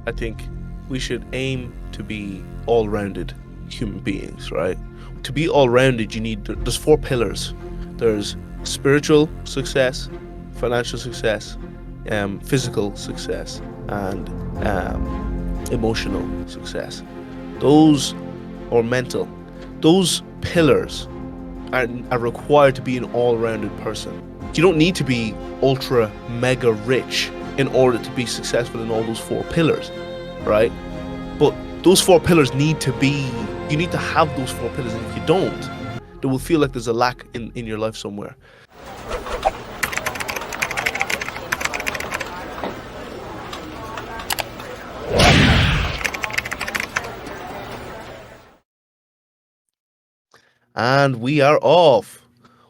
I think we should aim to be all-rounded human beings, right? To be all-rounded, there's four pillars. There's spiritual success, financial success, physical success, and emotional success. Those, or mental, those pillars are required to be an all-rounded person. You don't need to be ultra mega rich in order to be successful in all those four pillars, right? But those four pillars you need to have those four pillars, and if you don't, it will feel like there's a lack in your life somewhere. And we are off.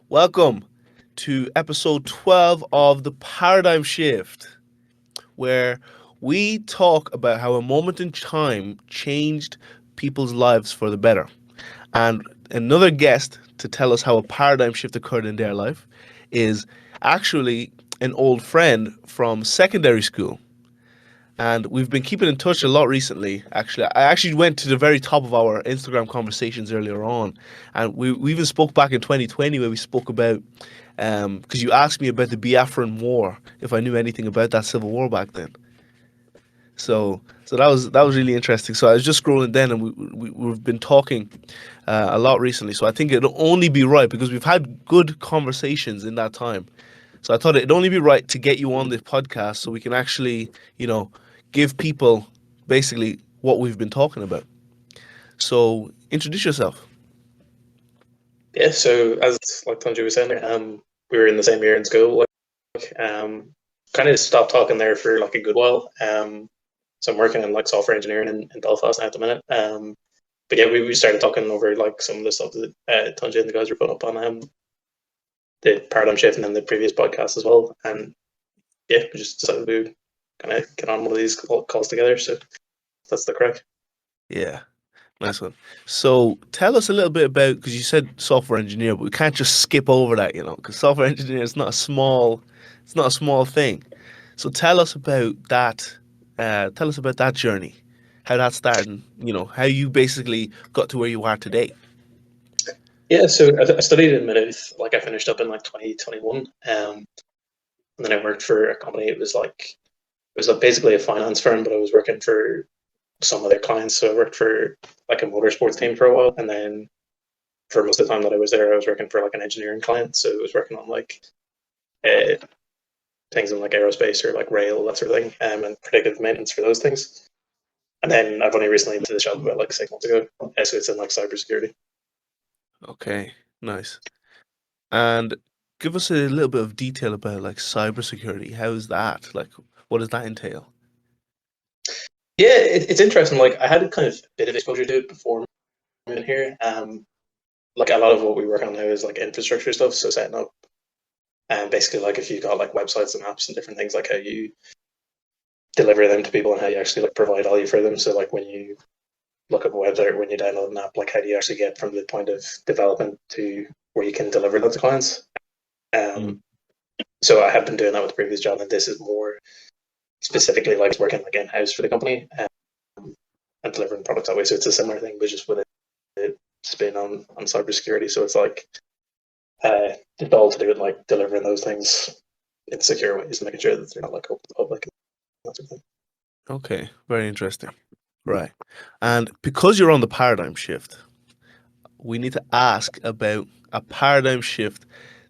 Welcome to episode 12 of The Paradigm Shift, where we talk about how a moment in time changed people's lives for the better. And another guest to tell us how a paradigm shift occurred in their life is actually an old friend from secondary school. And we've been keeping in touch a lot recently. I actually went to the very top of our Instagram conversations earlier on, and we even spoke back in 2020 where we spoke about because you asked me about the Biafran War, if I knew anything about that civil war back then. So that was really interesting. So I was just scrolling then, and we've been talking a lot recently. So I think it'll only be right because we've had good conversations in that time. So I thought it'd only be right to get you on this podcast so we can actually, give people basically what we've been talking about. So introduce yourself. Yeah, so as like Tanji was saying, we were in the same year in school. Kind of stopped talking there for like a good while. So I'm working in like software engineering in Belfast now at the minute. But yeah, we started talking over like some of the stuff that Tanji and the guys were putting up on the paradigm shift and then the previous podcast as well. And yeah, we just decided to kind of get on one of these calls together. So that's the crack. Yeah, nice one. So tell us a little bit about, because you said software engineer, but we can't just skip over that, because software engineer is it's not a small thing. So tell us about that. Tell us about that journey, how that started, and, how you basically got to where you are today. Yeah, so I studied in Maynooth. Like I finished up in like 2021. And then I worked for a company. It was basically a finance firm, but I was working for some of their clients. So I worked for like a motorsports team for a while, and then for most of the time that I was there, I was working for like an engineering client. So I was working on like uh, things in like aerospace or like rail, that sort of thing, and predictive maintenance for those things. And then I've only recently been to the job about like 6 months ago. So it's in like cybersecurity. Okay, nice. And give us a little bit of detail about like cybersecurity. How is that? Like, what does that entail? Yeah, it's interesting. Like I had a kind of bit of exposure to it before moving here. Like a lot of what we work on now is like infrastructure stuff, so setting up and basically like if you've got like websites and apps and different things, like how you deliver them to people and how you actually like provide value for them. So like when you look up a website or when you download an app, like how do you actually get from the point of development to where you can deliver that to clients? Mm. So I have been doing that with the previous job, and this is more specifically like working like in house for the company and delivering products that way. So it's a similar thing, but just with a spin on cybersecurity. So it's like just all to do with like delivering those things in secure ways and making sure that they're not like open to the public and that sort of thing. Okay, very interesting. Right. And because you're on the paradigm shift, we need to ask about a paradigm shift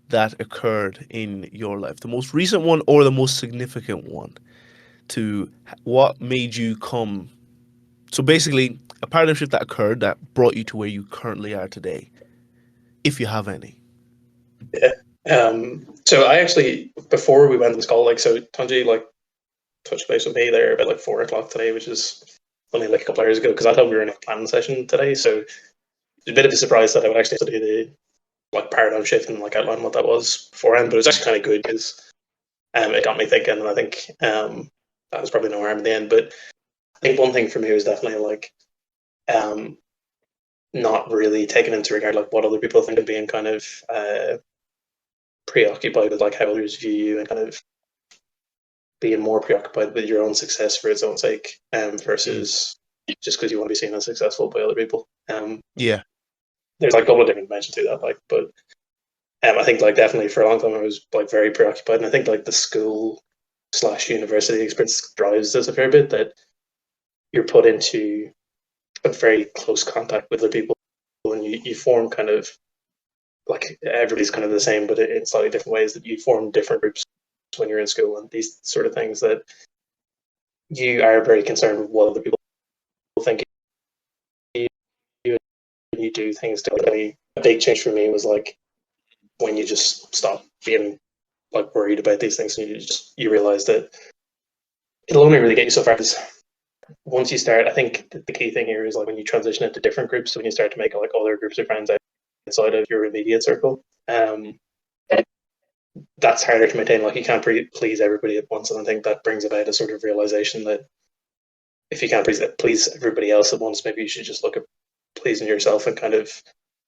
that occurred in your life, the most recent one or the most significant one, to what made you come. So basically, a paradigm shift that occurred that brought you to where you currently are today, if you have any. Yeah. So I actually before we went to this call, like so Tanji like touched base with me there about like 4 o'clock today, which is only like a couple hours ago because I thought we were in a planning session today. So it's a bit of a surprise that I would actually do the like paradigm shift and like outline what that was beforehand. But it was actually kind of good because it got me thinking, and I think that was probably no harm in the end. But I think one thing for me was definitely like um, not really taking into regard like what other people think, and being kind of preoccupied with like how others view you and kind of being more preoccupied with your own success for its own sake, Mm. versus just because you want to be seen as successful by other people. Yeah. There's like a couple of different dimensions to that, like, but I think like definitely for a long time I was like very preoccupied, and I think like the school slash university experience drives this a fair bit, that you're put into a very close contact with other people, and you form kind of like everybody's kind of the same, but in slightly different ways, that you form different groups when you're in school and these sort of things, that you are very concerned with what other people think of you, and you do things differently. A big change for me was like when you just stop being like worried about these things, and you realize that it'll only really get you so far. Because once you start, I think the key thing here is like when you transition into different groups, so when you start to make like other groups of friends outside of your immediate circle, that's harder to maintain. Like you can't please everybody at once, and I think that brings about a sort of realization that if you can't please everybody else at once, maybe you should just look at pleasing yourself and kind of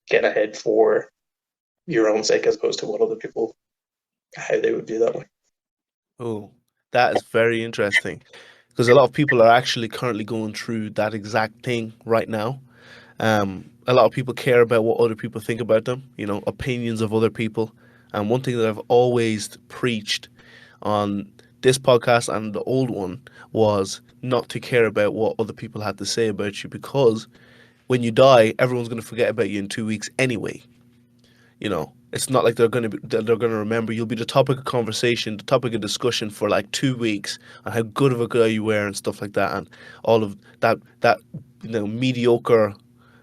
get ahead for your own sake, as opposed to what other people, how they would view that. Way. Oh, that is very interesting because a lot of people are actually currently going through that exact thing right now. A lot of people care about what other people think about them, opinions of other people. And one thing that I've always preached on this podcast and the old one was not to care about what other people had to say about you, because when you die, everyone's going to forget about you in 2 weeks anyway. It's not like they're going to remember. You'll be the topic of conversation, the topic of discussion for like 2 weeks on how good of a guy you were and stuff like that, and all of that mediocre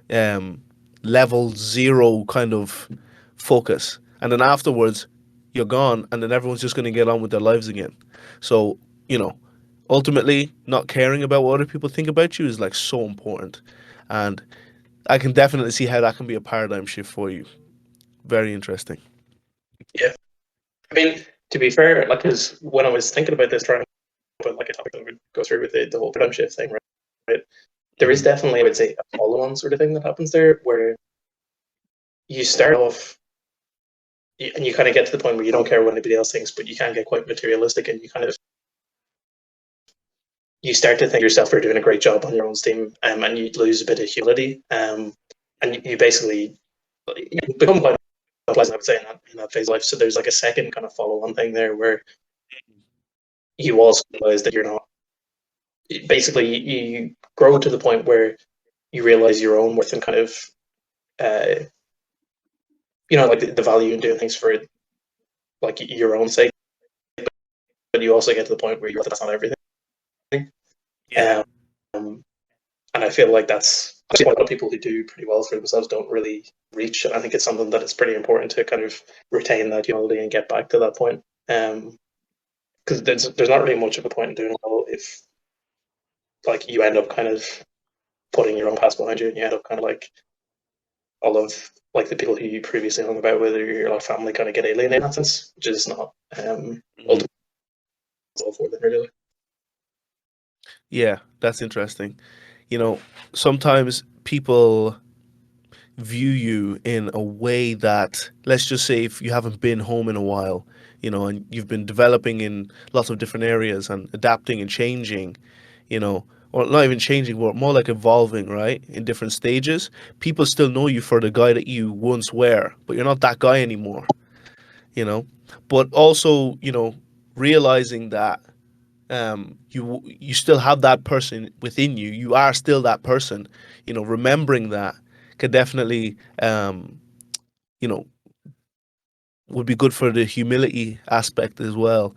um, level zero kind of focus. And then afterwards, you're gone, and then everyone's just going to get on with their lives again. So, you know, ultimately, not caring about what other people think about you is like so important. And I can definitely see how that can be a paradigm shift for you. Very interesting. Yeah, I mean, to be fair, like, because when I was thinking about this, trying to put like a topic that would go through with the whole paradigm shift thing, right? There is Hmm. definitely, I would say, a follow-on sort of thing that happens there, where you start off and you kind of get to the point where you don't care what anybody else thinks, but you can get quite materialistic, and you start to think yourself are doing a great job on your own steam, and you lose a bit of humility, and you basically you become quite unpleasant, I would say, in that phase of life. So there's like a second kind of follow-on thing there, where you also realize that you're not. Basically, you grow to the point where you realize your own worth, and kind of, uh, like the value in doing things for like your own sake. But you also get to the point where that's not everything. Yeah. Um, and I feel like that's a lot of people who do pretty well for themselves don't really reach. And I think it's something that it's pretty important to kind of retain that humility and get back to that point. Because there's not really much of a point in doing well if like you end up kind of putting your own past behind you, and you end up kind of like all of like the people who you previously hung about with, or your like family, kind of get alienated in that sense, which is not Mhm. ultimately for them really. Yeah, that's interesting. Sometimes people view you in a way that, let's just say, if you haven't been home in a while, and you've been developing in lots of different areas and adapting and changing, or not even changing, but more like evolving, right? In different stages, people still know you for the guy that you once were, but you're not that guy anymore, you know? But also, realizing that you still have that person within you. You are still that person. Remembering that could definitely you know would be good for the humility aspect as well.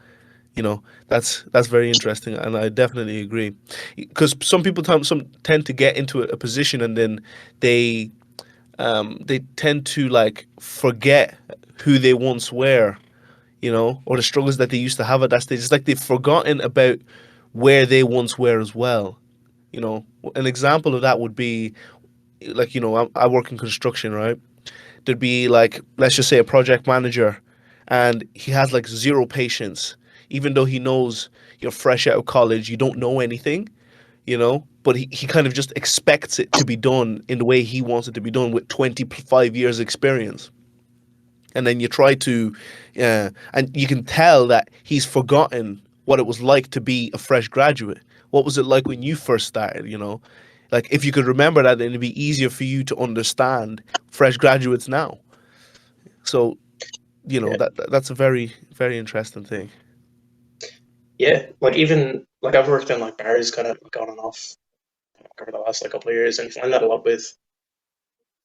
That's very interesting, and I definitely agree. Because some people some tend to get into a position, and then they they tend to like forget who they once were, or the struggles that they used to have at that stage. It's like they've forgotten about where they once were as well. You know, an example of that would be like, I work in construction, right? There'd be like, let's just say a project manager, and he has like zero patience, even though he knows you're fresh out of college, you don't know anything, but he kind of just expects it to be done in the way he wants it to be done with 25 years experience. And then you try to, and you can tell that he's forgotten what it was like to be a fresh graduate. What was it like when you first started? Like if you could remember that, then it'd be easier for you to understand fresh graduates now. So Yeah, that's a very very interesting thing. yeah. Like even like I've worked in like bars, kind of like on and off over the last like couple of years, and you find that a lot with.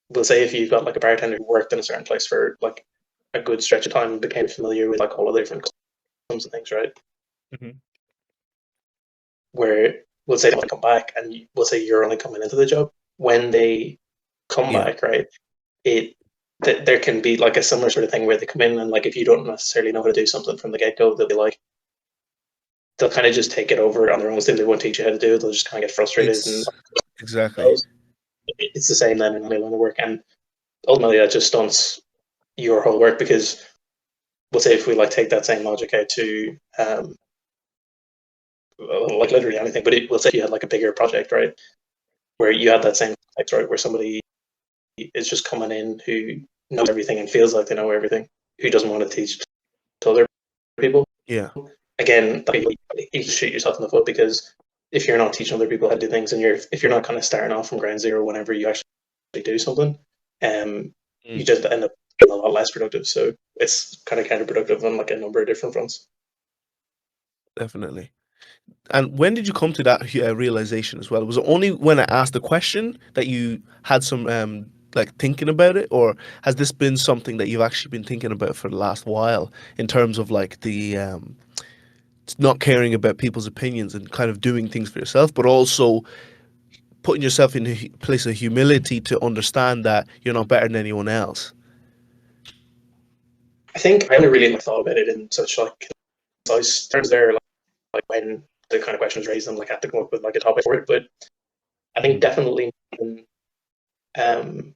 We'll say if you've got like a bartender who worked in a certain place for like a good stretch of time and became familiar with like all the different customs and things, right? Hmm. Where we'll say they want to come back, and we'll say you're only coming into the job when they come Yeah, back, right? It there can be like a similar sort of thing where they come in and like if you don't necessarily know how to do something from the get go, they'll be like they'll kind of just take it over on their own thing. They won't teach you how to do it. They'll just kind of get frustrated and it's exactly. it's the same then in any line of work. And ultimately, that just stunts your whole work because we'll say if we like take that same logic out to like literally anything, but we'll say you had like a bigger project, right, where you had that same context, right, where somebody is just coming in who knows everything and feels like they know everything, who doesn't want to teach to other people. Yeah, Again, like, you shoot yourself in the foot because if you're not teaching other people how to do things and if you're not kind of starting off from ground zero whenever you actually do something, you mm, just end up being a lot less productive. So it's kind of counterproductive on like a number of different fronts. definitely. And when did you come to that realization as well? Was it only when I asked the question that you had some like thinking about it, or has this been something that you've actually been thinking about for the last while in terms of like the not caring about people's opinions and kind of doing things for yourself, but also putting yourself in a place of humility to understand that you're not better than anyone else? I think I only really like, thought about it in such like concise terms there, like when the kind of question was raised and like I had to come up with like a topic for it. But I think Mm. definitely um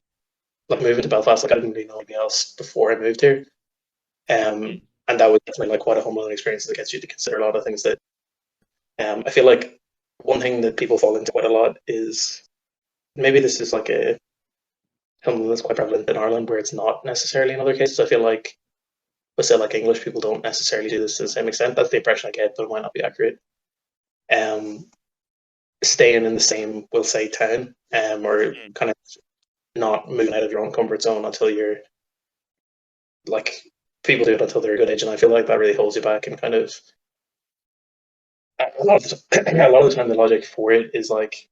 like moving to Belfast, like I didn't really know anything else before I moved here. Mm. And that was definitely like quite a humbling experience that gets you to consider a lot of things that I feel like one thing that people fall into quite a lot is maybe this is like a something that's quite prevalent in Ireland where it's not necessarily in other cases. I feel like let's say like English people don't necessarily do this to the same extent. That's the impression I get, but it might not be accurate. Um, Staying in the same, we'll say, town, or Mm. kind of not moving out of your own comfort zone until you're like people do it until they're a good age, and I feel like that really holds you back and kind of a lot of a lot of the time the logic for it is like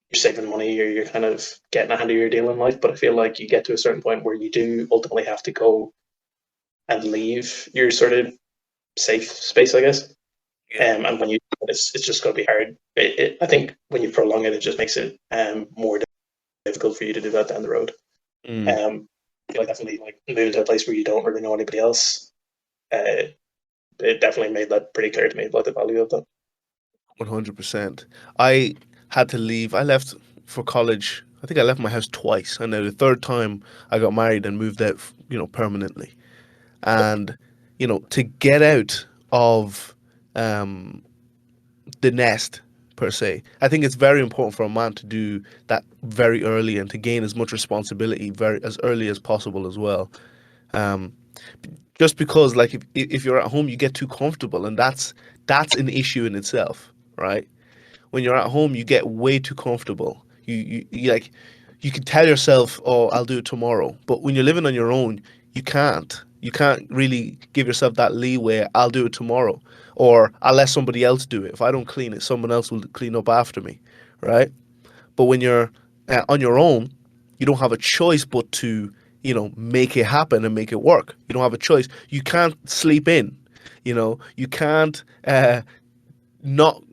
you're saving money or you're kind of getting a handier deal in life. But I feel like you get to a certain point where you do ultimately have to go and leave your sort of safe space, I guess. Yeah. And when you it's just going to be hard. I think when you prolong it, it just makes it more difficult for you to do that down the road. Mm. Um, I feel like definitely like moving to a place where you don't really know anybody else. Uh, it definitely made that pretty clear to me about the value of that. 100%. I had to leave. I left for college. I think I left my house twice, and then the third time I got married and moved out, permanently. And to get out of um, the nest per se, I think it's very important for a man to do that very early and to gain as much responsibility very as early as possible as well. Um, just because, like, if you're at home, you get too comfortable, and that's an issue in itself, right? When you're at home, you get way too comfortable. You like you can tell yourself, "Oh, I'll do it tomorrow," but when you're living on your own, you can't. You can't really give yourself that leeway. I'll do it tomorrow, or I'll let somebody else do it. If I don't clean it, someone else will clean up after me, right? But when you're on your own, you don't have a choice but to make it happen and make it work. You don't have a choice. You can't sleep in. You can't not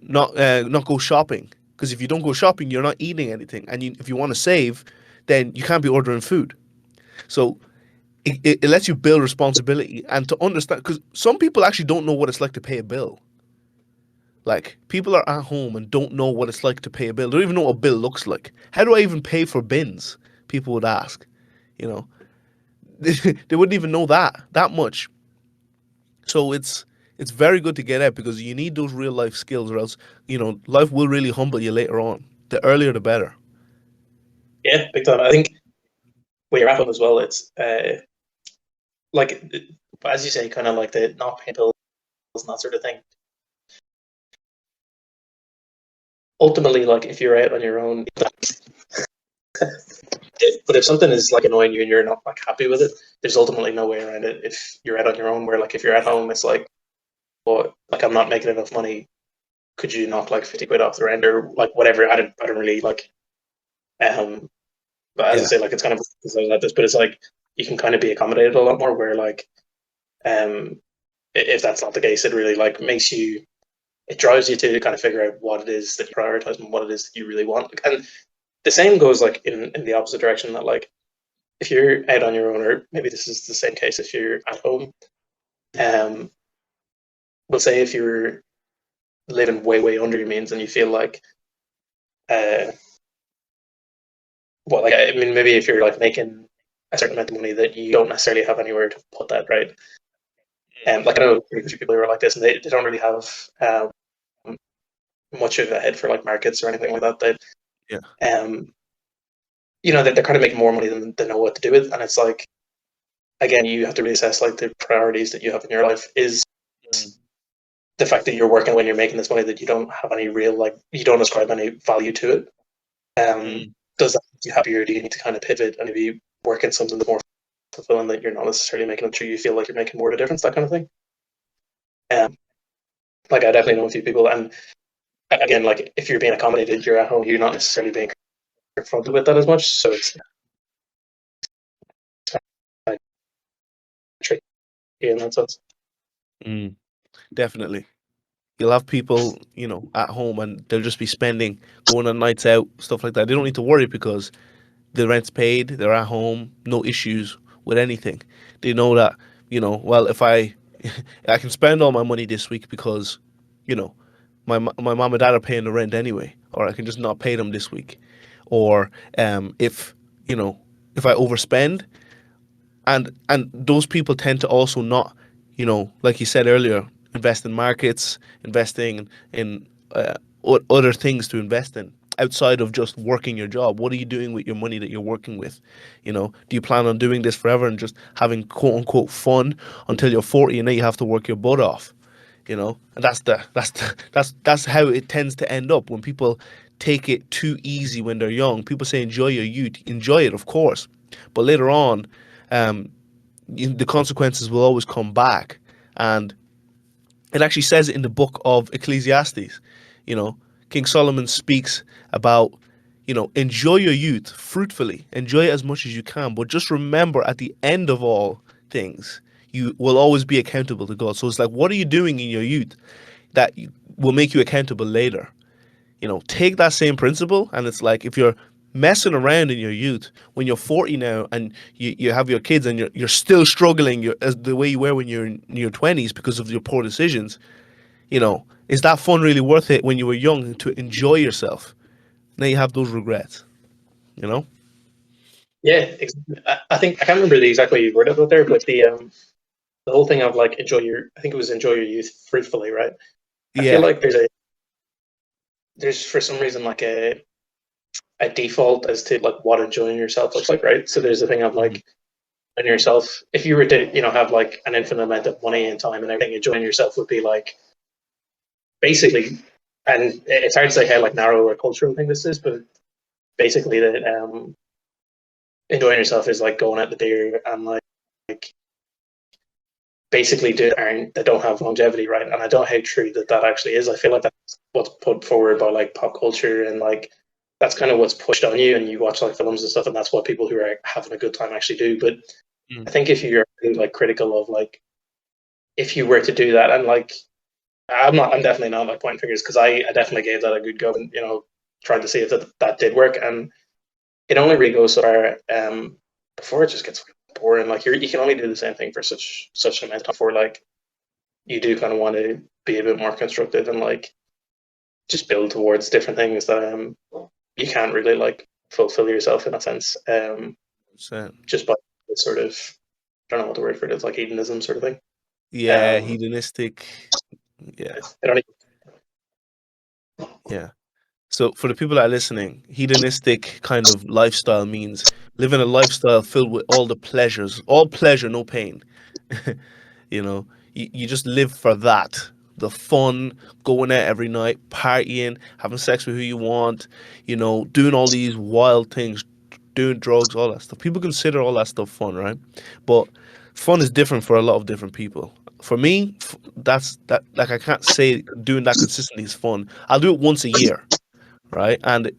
go shopping, because if you don't go shopping, you're not eating anything, and if you want to save, then you can't be ordering food. So it lets you build responsibility and to understand, because some people actually don't know what it's like to pay a bill. Like, people are at home and don't know what it's like to pay a bill. They don't even know what a bill looks like. How do I even pay for bins? People would ask. You know, they wouldn't even know that much. So it's very good to get out, because you need those real life skills, or else life will really humble you later on. The earlier, the better. Yeah, big time. I think when you're at home as well, it's like as you say, kind of like the not paying bills and that sort of thing. ultimately, like if you're out on your own, but if something is like annoying you and you're not like happy with it, there's ultimately no way around it. If you're out on your own, where like if you're at home, it's like, well, like I'm not making enough money. Could you knock like 50 quid off the rent or like whatever? I don't really like. Um, but as I Yeah. say, like it's kind of like this, but it's like you can kind of be accommodated a lot more. Where like, um, if that's not the case, it really like makes you. It drives you to kind of figure out what it is that you prioritize and what it is that you really want. And the same goes like in the opposite direction. That like if you're out on your own, or maybe this is the same case if you're at home. Um, we'll say if you're living way under your means and you feel like, uh, well, like I mean, maybe if you're like making a certain amount of money that you don't necessarily have anywhere to put that, right? Like I know a few people who are like this, and they don't really have much of a head for like markets or anything like that. Yeah. Um, they're kind of making more money than they know what to do with, and it's like again, you have to really assess like the priorities that you have in your life. Is Mm. the fact that you're working when you're making this money that you don't have any real like you don't ascribe any value to it? Mm. Does that make you happier? Do you need to kind of pivot and maybe work in something that's more fulfilling that you're not necessarily making until you feel like you're making more of a difference? That kind of thing. Um, like I definitely know a few people, and again, like if you're being accommodated, you're at home, you're not necessarily being confronted with that as much. So it's kind of tricky in that sense. Mm. Definitely. You'll have people, at home and they'll just be spending, going on nights out, stuff like that. They don't need to worry because the rent's paid, they're at home, no issues with anything. They know that, well, if I can spend all my money this week because, you know, my mom and dad are paying the rent anyway, or I can just not pay them this week. Or if, you know, if I overspend, and those people tend to also not, like you said earlier, invest in markets, investing in other things to invest in outside of just working your job. What are you doing with your money that you're working with? Do you plan on doing this forever and just having quote unquote fun until you're 40 and then you have to work your butt off? And that's how it tends to end up when people take it too easy when they're young. People say enjoy your youth, enjoy it, of course, but later on, um, the consequences will always come back. And it actually says it in the book of Ecclesiastes. You know, King Solomon speaks about, enjoy your youth fruitfully, enjoy it as much as you can, but just remember at the end of all things, you will always be accountable to God. So it's like, what are you doing in your youth that will make you accountable later? Take that same principle, and it's like if you're messing around in your youth, when you're 40 now and you have your kids and you're still struggling as the way you were when you're in your 20s because of your poor decisions, is that fun really worth it when you were young to enjoy yourself? Now you have those regrets, you know? Yeah, exactly. I think I can't remember the exact way you worded it there, but the whole thing of like enjoy your I think it was enjoy your youth fruitfully, right? I feel Yeah. like there's for some reason like a default as to like what enjoying yourself looks like, right? So there's the thing of Mhm. like enjoying yourself. If you were to, have like an infinite amount of money and time and everything, enjoying yourself would be like basically, and it's hard to say how like narrow or cultural thing this is, but basically that enjoying yourself is like going out the beer and like basically do earn that don't have longevity, right? And I don't know how true that actually is. I feel like that's what's put forward by like pop culture and like that's kind of what's pushed on you and you watch like films and stuff and that's what people who are having a good time actually do. But Mm. I think if you're really, like critical of like if you were to do that and like I'm definitely not like pointing fingers because I definitely gave that a good go and tried to see if that did work and it only really goes so far before it just gets boring. Like you can only do the same thing for such an amount of time before like you do kind of want to be a bit more constructive and like just build towards different things that you can't really like fulfill yourself in that sense So, just by sort of I don't know what the word for it is like hedonism sort of thing. yeah, Um, hedonistic. Yeah, I don't yeah. So for the people that are listening, hedonistic kind of lifestyle means living a lifestyle filled with all the pleasures, all pleasure, no pain. You know, you just live for that. the fun, going out every night, partying, having sex with who you want, doing all these wild things, doing drugs, all that stuff. People consider all that stuff fun, right? But fun is different for a lot of different people. For me, that's that. Like I can't say doing that consistently is fun. I'll do it once a year, right? And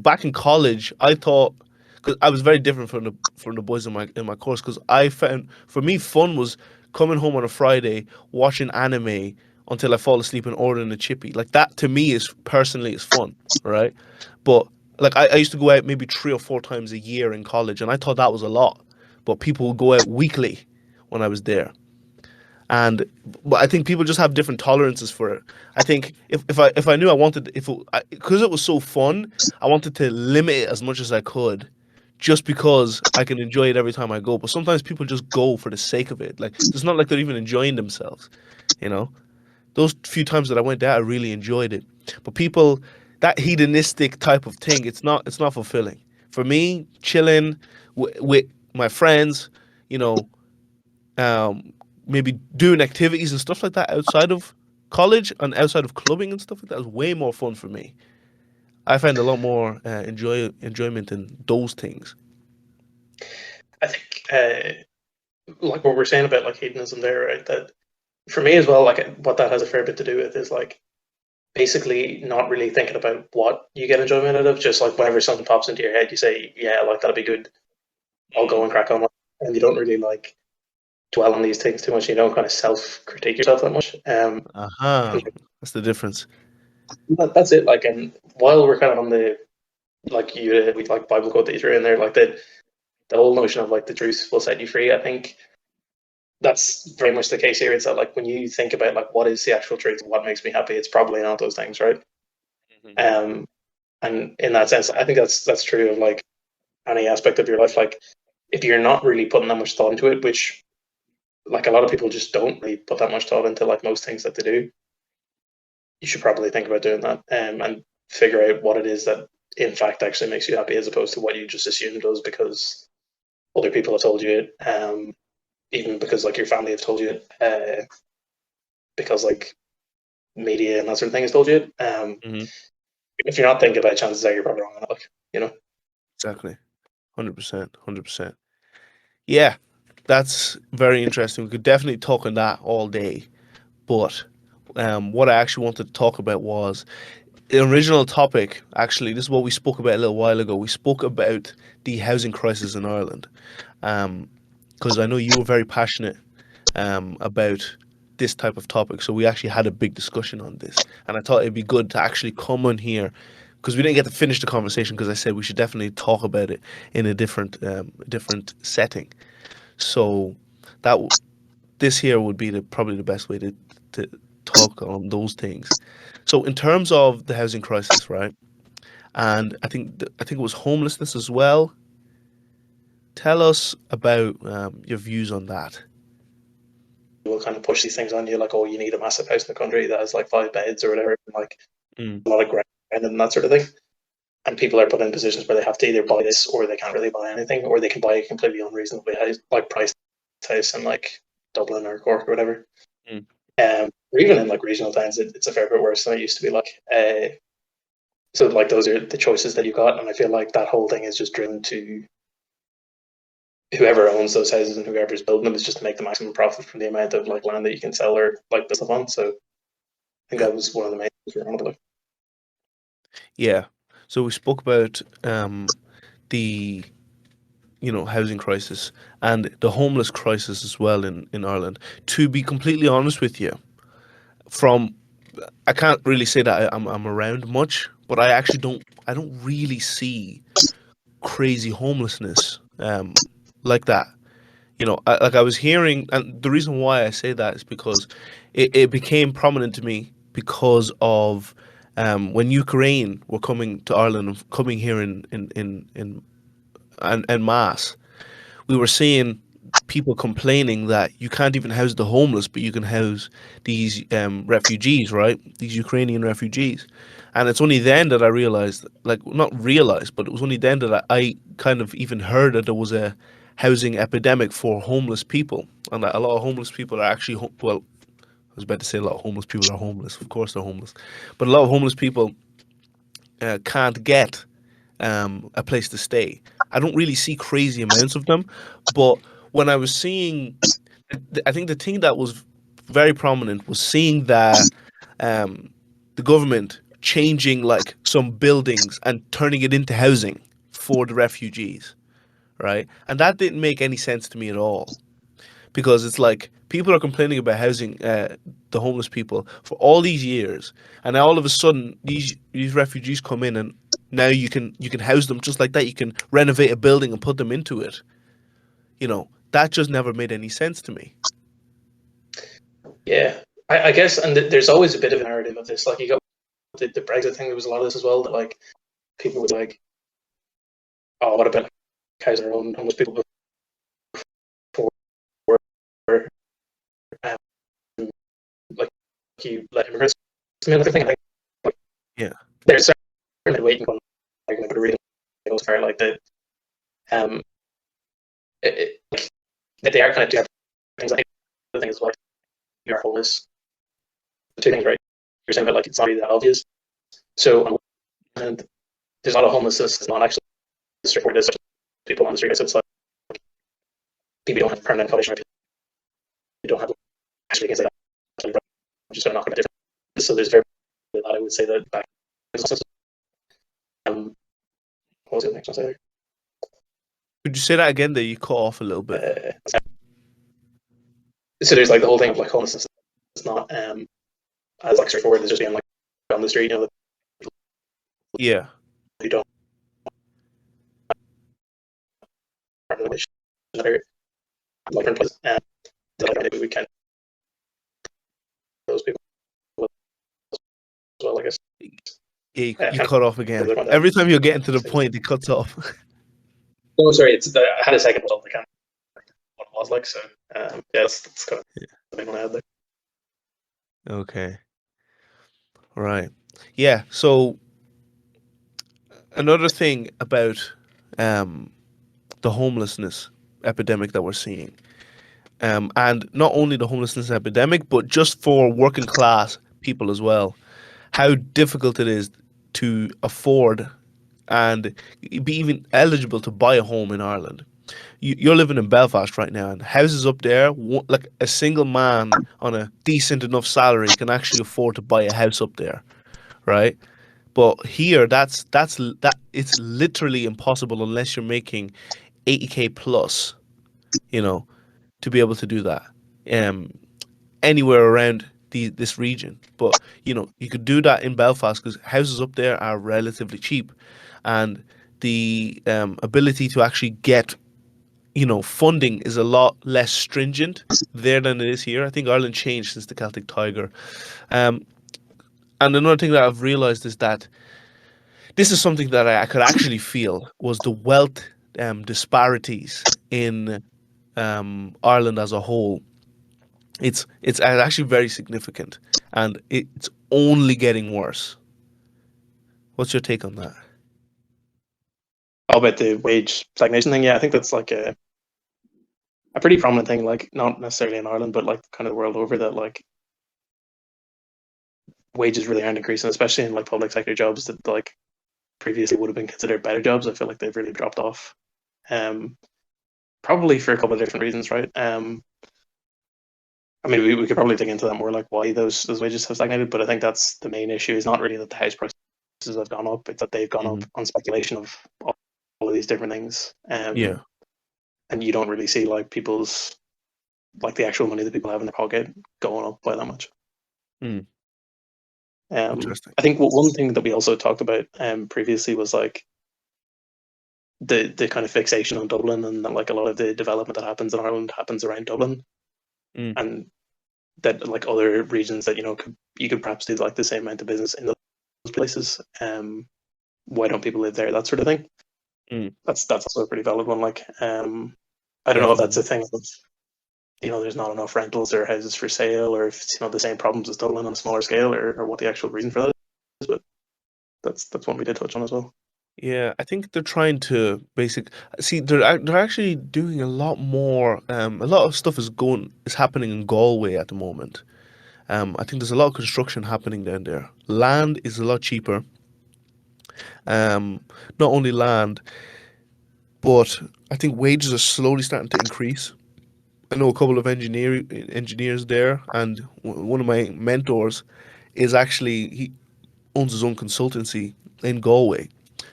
back in college, I thought because I was very different from the boys in my course because I found for me fun was coming home on a Friday, watching anime until I fall asleep and ordering a chippy. Like that to me is personally is fun, right? But like I used to go out maybe 3 or 4 times a year in college, and I thought that was a lot. But people would go out weekly when I was there. And but I think people just have different tolerances for it. I think if I knew I wanted if because it was so fun, I wanted to limit it as much as I could, just because I can enjoy it every time I go. But sometimes people just go for the sake of it. Like it's not like they're even enjoying themselves, you know. Those few times that I went there, I really enjoyed it. But people, that hedonistic type of thing, it's not fulfilling for me. Chilling with my friends, you know, um, maybe doing activities and stuff like that outside of college and outside of clubbing and stuff like that was way more fun for me. I find a lot more enjoyment in those things. I think like what we're saying about like hedonism there, right? That for me as well, like what that has a fair bit to do with is like basically not really thinking about what you get enjoyment out of. Just like whenever something pops into your head, you say, "Yeah, like that'll be good. I'll go and crack on," and you don't really like dwell on these things too much. You don't kind of self critique yourself that much. Uh-huh. That's the difference. That's it. Like, and while we're kind of on the like you we like Bible quote that you threw in there, like the whole notion of like the truth will set you free. I think that's very much the case here. It's that like when you think about like what is the actual truth, what makes me happy, it's probably not those things, right? Mhm. Um, and in that sense, I think that's true of like any aspect of your life. Like if you're not really putting that much thought into it, which like a lot of people just don't really put that much thought into like most things that they do, you should probably think about doing that and figure out what it is that in fact actually makes you happy as opposed to what you just assume does because other people have told you it, even because like your family have told you it, because like media and that sort of thing has told you it. Mhm. If you're not thinking about it, chances are you're probably wrong on it. Like, you know, Exactly. 100%. 100%. Yeah, that's very interesting. We could definitely talk on that all day. But what I actually wanted to talk about was the original topic. Actually, this is what we spoke about a little while ago. We spoke about the housing crisis in Ireland. Because I know you were very passionate about this type of topic. So we actually had a big discussion on this. And I thought it'd be good to actually come on here because we didn't get to finish the conversation because I said we should definitely talk about it in a different setting. So that this here would be probably the best way to talk on those things. So in terms of the housing crisis, right? And I think it was homelessness as well. Tell us about your views on that. will kind of push these things on you, like, oh, you need a massive house in the country that has like 5 beds or whatever, and like Mm, a lot of ground and that sort of thing. And people are put in positions where they have to either buy this or they can't really buy anything, or they can buy a completely unreasonably high, like priced house in like Dublin or Cork or whatever. mm, Or even in like regional towns, it's a fair bit worse than it used to be. Like, so like those are the choices that you got, and I feel like that whole thing is just driven to whoever owns those houses and whoever's building them is just to make the maximum profit from the amount of like land that you can sell or like build stuff on. So I think yeah, that was one of the main things we were on about. yeah. So we spoke about the housing crisis and the homeless crisis as well in Ireland. To be completely honest with you, from I can't really say that I'm around much, but I don't really see crazy homelessness like that. Like I was hearing, and the reason why I say that is because it became prominent to me because of when Ukraine were coming to Ireland and coming here in mass. We were seeing people complaining that you can't even house the homeless, but you can house these refugees, right? These Ukrainian refugees. And it's only then that I realized, like, not realized, but it was only then that I kind of even heard that there was a housing epidemic for homeless people, and that a lot of homeless people are actually, well, was about to say a lot of homeless people are homeless. Of course they're homeless, but a lot of homeless people can't get a place to stay. I don't really see crazy amounts of them, but when I was seeing, I think the thing that was very prominent was seeing that um, the government changing like some buildings and turning it into housing for the refugees, right? And that didn't make any sense to me at all because it's like people are complaining about housing the homeless people for all these years, and now all of a sudden these refugees come in and now you can house them just like that. You can renovate a building and put them into it. That just never made any sense to me. Yeah, I guess, and there's always a bit of a narrative of this. Like you got the Brexit thing. There was a lot of this as well. That like people would like, oh, what about like, housing our own homeless people before, um, like you let immigrants come in? I think like, Yeah, there's certainly waiting on like a really goes far like that. Um, like, they are kind of two things. I think the thing is like you're homeless. The two things, right? You're saying that like it's not really that obvious. So and there's a lot of homelessness that's not actually straightforward. There's people on the street. So it's like people don't have permanent accommodation. They don't have actually things like that. Just going to knock on a different. So there's very that I would say that back. What was the next one say could you say that again? That you cut off a little bit. there? So there's like the whole thing of like homelessness. It's not as like straightforward as just being like on the street. Yeah, You don't that are like in place. Like maybe we can those people as well. I guess. yeah, you Kind cut off again. of Every time you're getting to the point, it cuts off. oh, sorry. I had a second, but I can't remember what it was like. So yeah, that's kind of the main one I had there. Okay, right. Yeah. So another thing about um, the homelessness epidemic that we're seeing, and not only the homelessness epidemic, but just for working class people as well, how difficult it is to afford and be even eligible to buy a home in Ireland. You're living in Belfast right now, and houses up there, like a single man on a decent enough salary can actually afford to buy a house up there, right? But here, that it's literally impossible unless you're making 80K plus, you know, to be able to do that. Um, Anywhere around this region. But you could do that in Belfast because houses up there are relatively cheap, and the ability to actually get funding is a lot less stringent there than it is here. I think Ireland changed since the Celtic Tiger. Um, and another thing that I've realized is that this is something that I could actually feel was the wealth disparities in Ireland as a whole. It's actually very significant, and it's only getting worse. What's your take on that? All about the wage stagnation thing. Yeah, I think that's like a pretty prominent thing. Like not necessarily in Ireland, but like kind of the world over. That like wages really aren't increasing, especially in like public sector jobs that like previously would have been considered better jobs. I feel like they've really dropped off. Um, Probably for a couple of different reasons, right? I mean, we could probably dig into that more, like why those wages have stagnated. But I think that's the main issue. Is not really that the house prices have gone up; it's that they've gone up Hmm. on speculation of all of these different things. Yeah. And you don't really see like people's like the actual money that people have in their pocket going up by that much. Mm, interesting. I think one thing that we also talked about previously was like the kind of fixation on Dublin, and that like a lot of the development that happens in Ireland happens around Dublin, Mm, and that like other regions that you could perhaps do like the same amount of business in those places. Why don't people live there? That sort of thing. mm, That's also a pretty valid one. Like I don't know if that's definitely. a thing. There's not enough rentals or houses for sale, or if it's the same problems as Dublin on a smaller scale, or what the actual reason for that is. But that's one we did touch on as well. Yeah, I think they're trying to see they're actually doing a lot more. A lot of stuff is happening in Galway at the moment. I think there's a lot of construction happening down there. Land is a lot cheaper. Um, Not only land, but I think wages are slowly starting to increase. I know a couple of engineers there, and one of my mentors is actually he owns his own consultancy in Galway.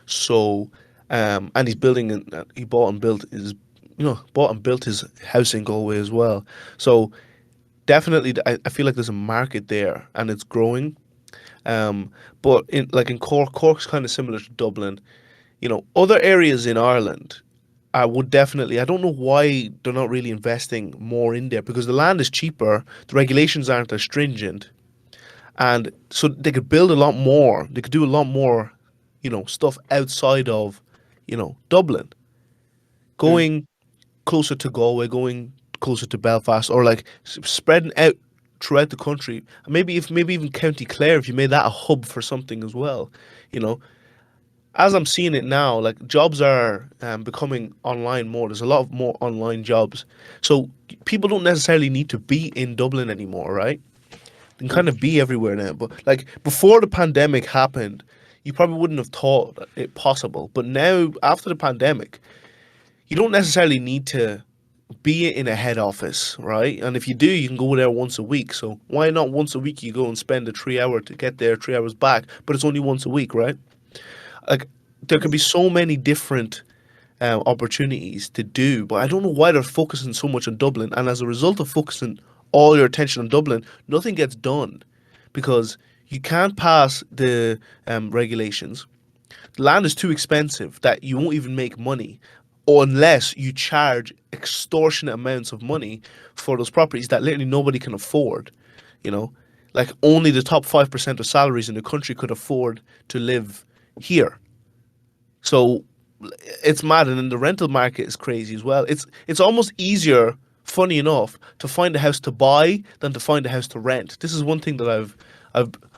So, and he's building and he bought and built his house in Galway as well. So definitely, I feel like there's a market there and it's growing. Um, but in Cork, Cork's kind of similar to Dublin. Other areas in Ireland, I would definitely. I don't know why they're not really investing more in there because the land is cheaper, the regulations aren't as stringent, and so they could build a lot more. They could do a lot more, stuff outside of, Dublin, Mm. going closer to Galway, going closer to Belfast, or like spreading out throughout the country. Maybe even County Clare, if you made that a hub for something as well, you know. As I'm seeing it now, like jobs are becoming online more. There's a lot of more online jobs, so people don't necessarily need to be in Dublin anymore, right? They can kind Mm. of be everywhere now. But like before the pandemic happened, you probably wouldn't have thought it possible. But now, after the pandemic, you don't necessarily need to be in a head office, right? And if you do, you can go there once a week. So why not once a week you go and spend a 3 hour to get there, 3 hours back, but it's only once a week, right? Like there could be so many different opportunities to do, but I don't know why they're focusing so much on Dublin. And as a result of focusing all your attention on Dublin, nothing gets done because you can't pass the regulations. Land is too expensive that you won't even make money unless you charge extortionate amounts of money for those properties that literally nobody can afford. You know, like only the top 5% of salaries in the country could afford to live here. So it's mad, and then the rental market is crazy as well. It's almost easier, funny enough, to find a house to buy than to find a house to rent. This is one thing that I've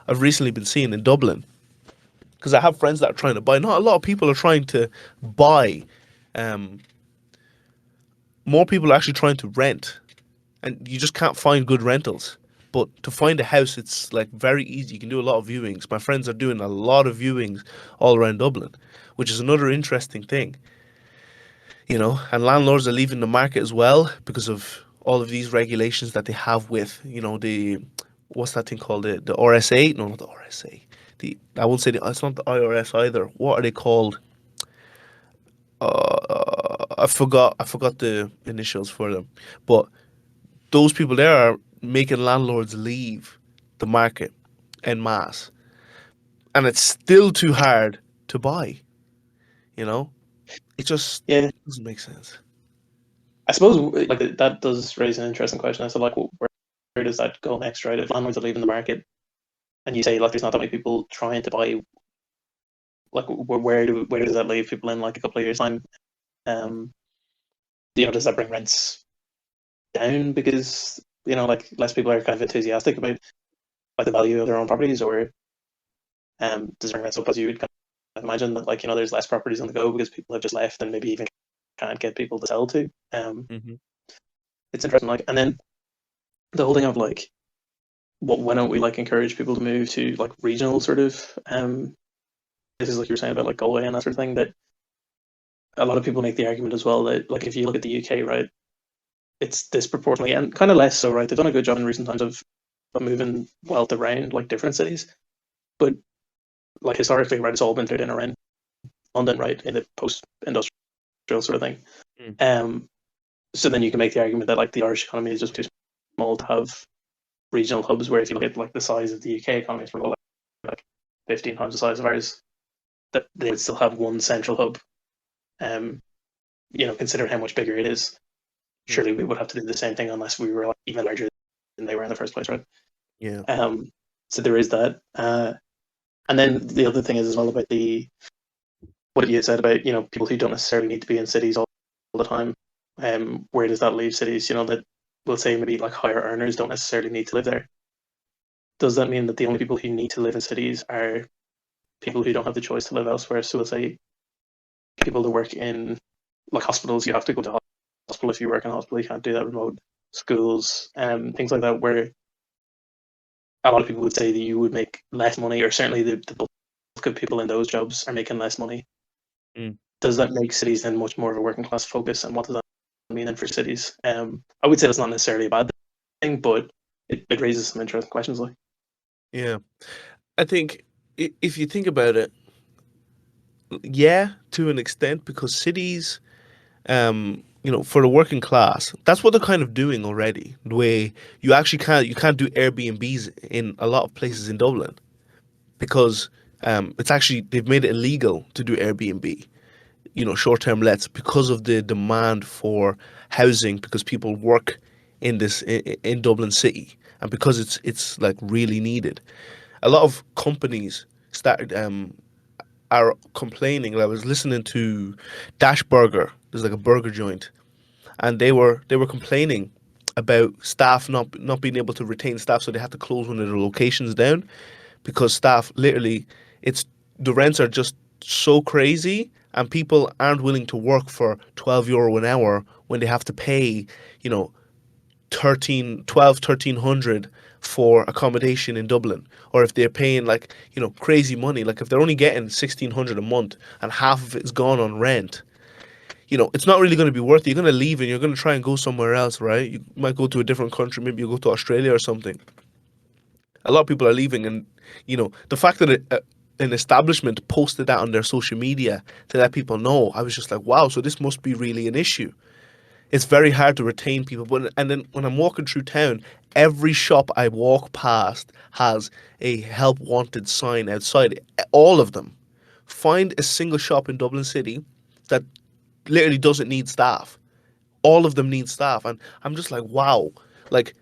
I've recently been seeing in Dublin because I have friends that are trying to buy. Not a lot of people are trying to buy. Um, More people are actually trying to rent, and you just can't find good rentals. But to find a house, it's like very easy. You can do a lot of viewings. My friends are doing a lot of viewings all around Dublin, which is another interesting thing. And landlords are leaving the market as well because of all of these regulations that they have with, the what's that thing called? The RSA? No, not the RSA. I won't say it's not the IRS either. What are they called? I forgot the initials for them. But those people there are making landlords leave the market en masse. And it's still too hard to buy, you know? It just Yeah, doesn't make sense. I suppose like that does raise an interesting question as to like where does that go next, right? If landlords are leaving the market, and you say like there's not that many people trying to buy, like where does that leave people in like a couple of years time? Um, does that bring rents down because like less people are kind of enthusiastic about like the value of their own properties, or does it bring rents up as you would kind of imagine that like there's less properties on the go because people have just left and maybe even can't get people to sell to. Hmm. It's interesting, like, and then the whole thing of like, why don't we like encourage people to move to like regional sort of places like you were saying about like Galway and that sort of thing? That a lot of people make the argument as well that like if you look at the UK, right, it's disproportionately and kind of less so, right? They've done a good job in recent times of moving wealth around like different cities, but like historically, right, it's all been put in around London, right, in the post-industrial sort of thing. Mm. Um, so then you can make the argument that like the Irish economy is just too small to have regional hubs. Where if you look at like the size of the UK economy, it's probably like 15 times the size of ours. That they would still have one central hub. Um, considering how much bigger it is, Mm. surely we would have to do the same thing unless we were like even larger than they were in the first place, right? Yeah. Um, so there is that. And then the other thing is as well about the what you had said about people who don't necessarily need to be in cities all the time. Where does that leave cities? That we'll say maybe like higher earners don't necessarily need to live there. Does that mean that the only people who need to live in cities are people who don't have the choice to live elsewhere? So we'll say people that work in like hospitals, you have to go to hospital if you work in a hospital. You can't do that remote. Schools, things like that, where a lot of people would say that you would make less money, or certainly the bulk of people in those jobs are making less money. Mm. Does that make cities then much more of a working class focus, and what does that mean then for cities? I would say that's not necessarily a bad thing, but it raises some interesting questions. Like, Yeah. I think if you think about it, yeah, to an extent, because cities, for the working class, that's what they're kind of doing already. The way you can't do Airbnbs in a lot of places in Dublin because it's actually they've made it illegal to do Airbnb, short-term lets because of the demand for housing because people work in Dublin city and because it's like really needed. A lot of companies started are complaining. I was listening to Dash Burger. There's like a burger joint, and they were complaining about staff not being able to retain staff, so they had to close one of their locations down because staff literally it's the rents are just so crazy and people aren't willing to work for €12 an hour when they have to pay, you know, 1300 for accommodation in Dublin, or if they're paying like crazy money, like if they're only getting 1600 a month and half of it's gone on rent, it's not really going to be worth it. You're going to leave and you're going to try and go somewhere else, right? You might go to a different country, maybe you go to Australia or something. A lot of people are leaving, and the fact that an establishment posted that on their social media to let people know, I was just like, wow, so this must be really an issue. It's very hard to retain people. But and then when I'm walking through town, every shop I walk past has a help wanted sign outside. All of them. Find a single shop in Dublin City that literally doesn't need staff. All of them need staff, and I'm just like, wow, like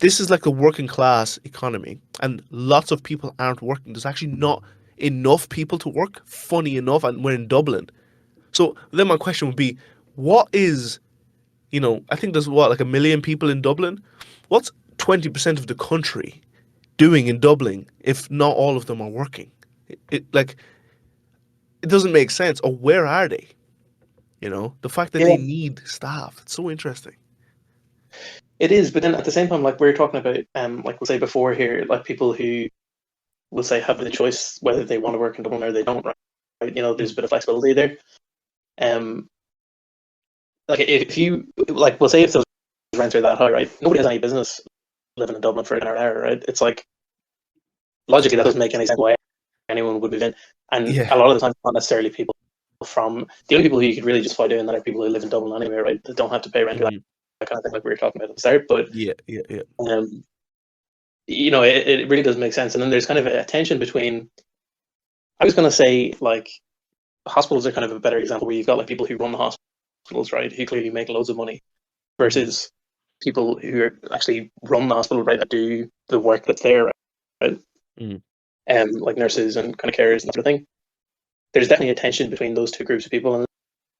this is like a working class economy, and lots of people aren't working. There's actually not enough people to work. Funny enough, and we're in Dublin. So then my question would be, what is I think there's what, like 1 million people in Dublin. What's 20% of the country doing in Dublin if not all of them are working? Like it doesn't make sense. Or where are they? The fact that yeah, they need staff. It's so interesting. it is. But then at the same time, like we're talking about, like we'll say before here, like people who will say have the choice whether they want to work in Dublin or they don't. Right? There's a Mm. bit of flexibility there. Um, like if you like, we'll say if those rents are that high, right? Nobody has any business living in Dublin for an hour, right? It's like logically that doesn't make any sense why anyone would move in. And Yeah. a lot of the time, not necessarily people from the only people who you could really justify doing that are people who live in Dublin anyway, right? That don't have to pay rent or Mhm. that kind of thing, like we were talking about at the start. But Yeah. Yeah. Yeah. um, it really does make sense. And then there's kind of a tension between. I was going to say like hospitals are kind of a better example where you've got like people who run the hospitals, right, who clearly make loads of money, Mhm. versus people who are actually run the hospital, right, that do the work that's there, right? Mhm. Like nurses and kind of carers and that sort of thing. There's definitely a tension between those two groups of people, and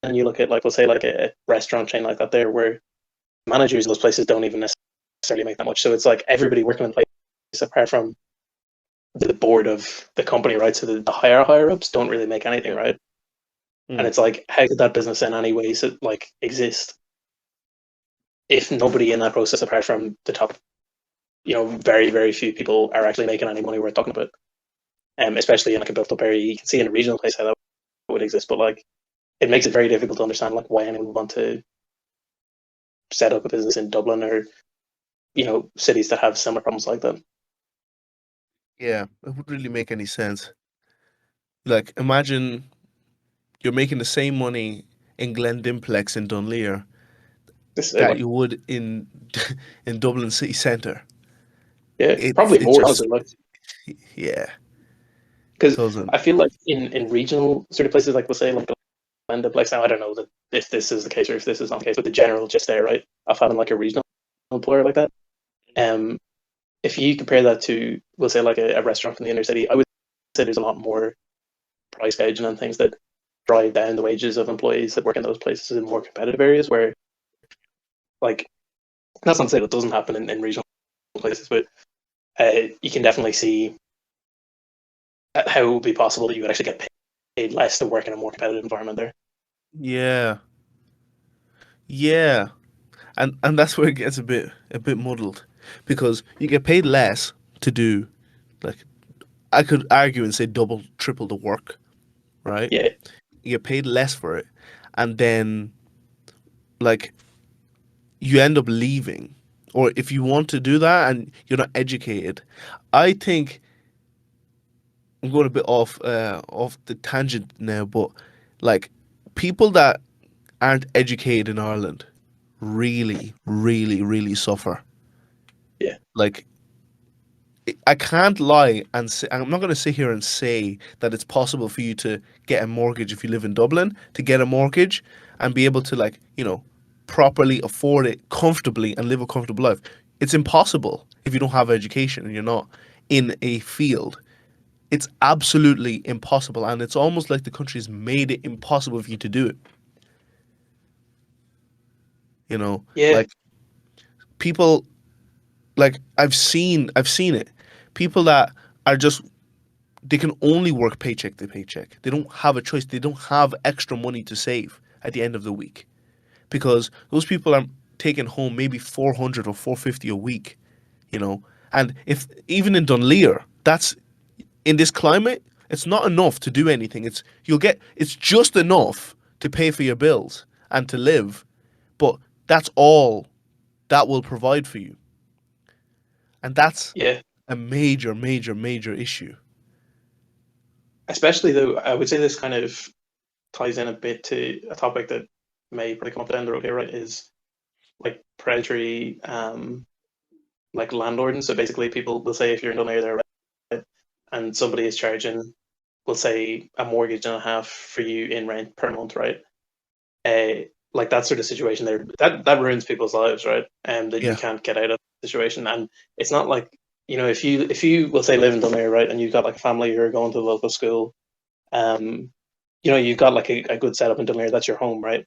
then you look at like, let's say like a restaurant chain like that there, where managers of those places don't even necessarily make that much. So it's like everybody working in the place, apart from the board of the company, right? So the higher ups don't really make anything, right? And Mm. it's like, how could that business in any way like exist if nobody in that process, apart from the top, very very few people are actually making any money worth talking about? Especially in like a built up area, you can see in a regional place how that would exist, but like it makes it very difficult to understand like why anyone would want to set up a business in Dublin or cities that have similar problems like that. Yeah. It wouldn't really make any sense. Like, imagine you're making the same money in Glendimplex in Dunleer This that like you would in in Dublin city centre. yeah, It's probably it more just honestly, like yeah because doesn't. I feel like in regional sort of places like we'll say like Glendimplex. Now I don't know that if this is the case or if this is not the case, but the general just there, right? Of having like a regional employer like that. Um, if you compare that to, we'll say, like a restaurant in the inner city, I would say there's a lot more price gouging and things that drive down the wages of employees that work in those places in more competitive areas. Where, like, that's not to say that doesn't happen in regional places, but you can definitely see how it would be possible that you would actually get paid less to work in a more competitive environment there. Yeah, yeah, and that's where it gets a bit muddled because you get paid less to do, like, I could argue and say double, triple the work, right? Yeah, You get paid less for it, and then like you end up leaving. Or if you want to do that and you're not educated, I think I'm going a bit off the tangent now, but like people that aren't educated in Ireland really, really, really suffer. yeah, Like I can't lie and say, I'm not going to sit here and say that it's possible for you to get a mortgage if you live in Dublin, to get a mortgage and be able to, like, properly afford it comfortably and live a comfortable life. It's impossible if you don't have education and you're not in a field. It's absolutely impossible, and it's almost like the country's made it impossible for you to do it. yeah, Like people, like I've seen it. People that are just, they can only work paycheck to paycheck. They don't have a choice. They don't have extra money to save at the end of the week because those people are taking home maybe 400 or 450 a week, you know. And if even in Dunleer, that's in this climate, it's not enough to do anything. It's just enough to pay for your bills and to live, but that's all that will provide for you. And that's yeah. a major, major, major issue. Especially though, I would say this kind of ties in a bit to a topic that may probably come up down the road here, right? Is like predatory, like landlording. So basically, people will say if you're in Dunleer, they're right, and somebody is charging, we'll say a mortgage and a half for you in rent per month, right? Like that sort of situation there, that ruins people's lives, right? And that you Yeah, can't get out of the situation. And it's not like, if you will say live in Dunleer, right, and you've got like a family who are going to the local school, um, you've got like a good setup in Dunleer, that's your home, right?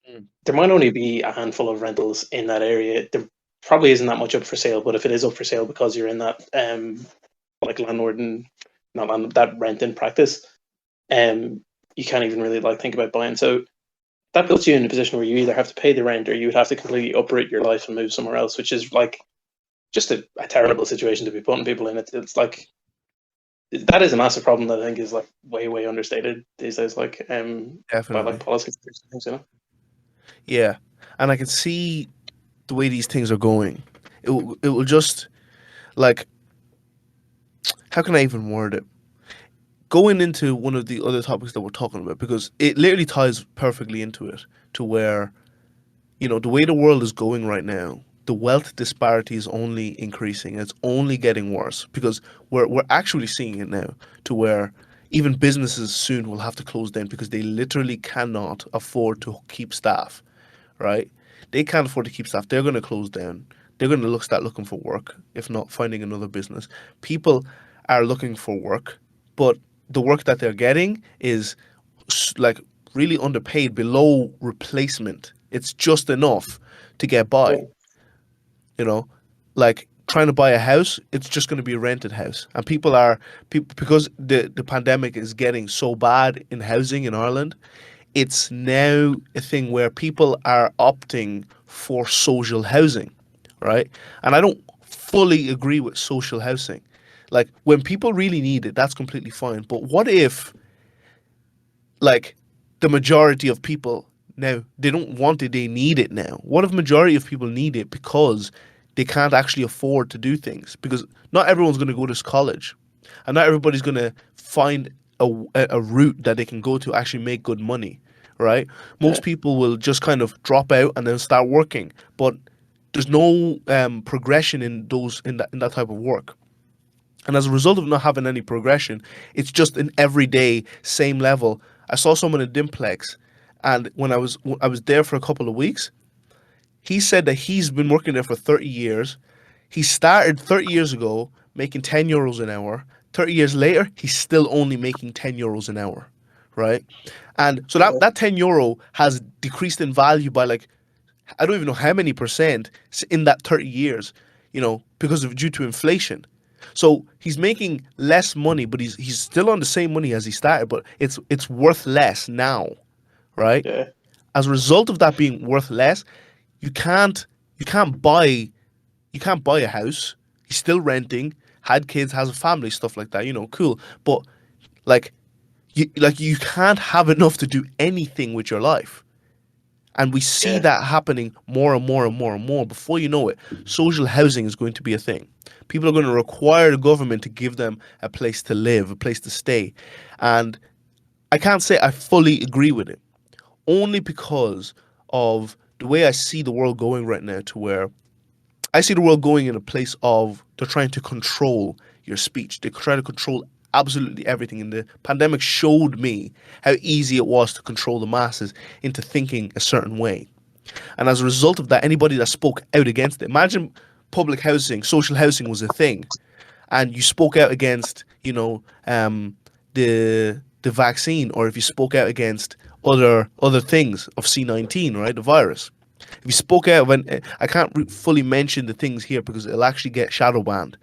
mm, There might only be a handful of rentals in that area. There probably isn't that much up for sale, but if it is up for sale because you're in that like landlord and not landlord, that rent in practice, um, you can't even really like think about buying. So that puts you in a position where you either have to pay the rent or you would have to completely uproot your life and move somewhere else, which is like just a terrible situation to be putting people in. It's like that is a massive problem that I think is like way way understated these days, like by like definitely. policies and things. Yeah, and I can see the way these things are going. It will just, like, how can I even word it? Going into one of the other topics that we're talking about, because it literally ties perfectly into it, to where, the way the world is going right now, the wealth disparity is only increasing. It's only getting worse because we're actually seeing it now, to where even businesses soon will have to close down because they literally cannot afford to keep staff, right? They can't afford to keep staff. They're going to close down. They're going to start looking for work, if not finding another business. People are looking for work, but the work that they're getting is like really underpaid, below replacement. It's just enough to get Yeah, by, you know? Like trying to buy a house, it's just going to be a rented house. And people, because the pandemic is getting so bad in housing in Ireland, it's now a thing where people are opting for social housing, right? And I don't fully agree with social housing. Like when people really need it, that's completely fine. But what if, like, the majority of people now, they don't want it, they need it now? What if majority of people need it because they can't actually afford to do things? Because not everyone's going to go to college, and not everybody's going to find a route that they can go to actually make good money, right? Most yeah, people will just kind of drop out and then start working, but there's no progression in that type of work. And as a result of not having any progression, it's just an everyday same level. I saw someone in Dimplex, and when I was there for a couple of weeks, he said that he's been working there for 30 years. He started 30 years ago making 10 euros an hour. 30 years later, he's still only making 10 euros an hour, right? And so that yeah, that 10 euro has decreased in value by, like, I don't even know how many percent in that 30 years, because of due to inflation. So he's making less money, but he's still on the same money as he started, but it's worth less now, right? yeah, As a result of that being worth less, you can't you can't buy you can't buy a house. He's still renting. had kids, has a family, stuff like that. Cool. But like you can't have enough to do anything with your life. And we see Yeah. that happening more and more and more and more. Before you know it, social housing is going to be a thing. People are going to require the government to give them a place to live, a place to stay. And I can't say I fully agree with it, only because of the way I see the world going right now, to where I see the world going in a place of they're trying to control your speech. They try to control absolutely everything. And the pandemic showed me how easy it was to control the masses into thinking a certain way. And as a result of that, anybody that spoke out against it, imagine public housing, social housing was a thing, and you spoke out against, the vaccine, or if you spoke out against other things of C-19, right, the virus. If you spoke out when I can't fully mention the things here because it'll actually get shadow banned.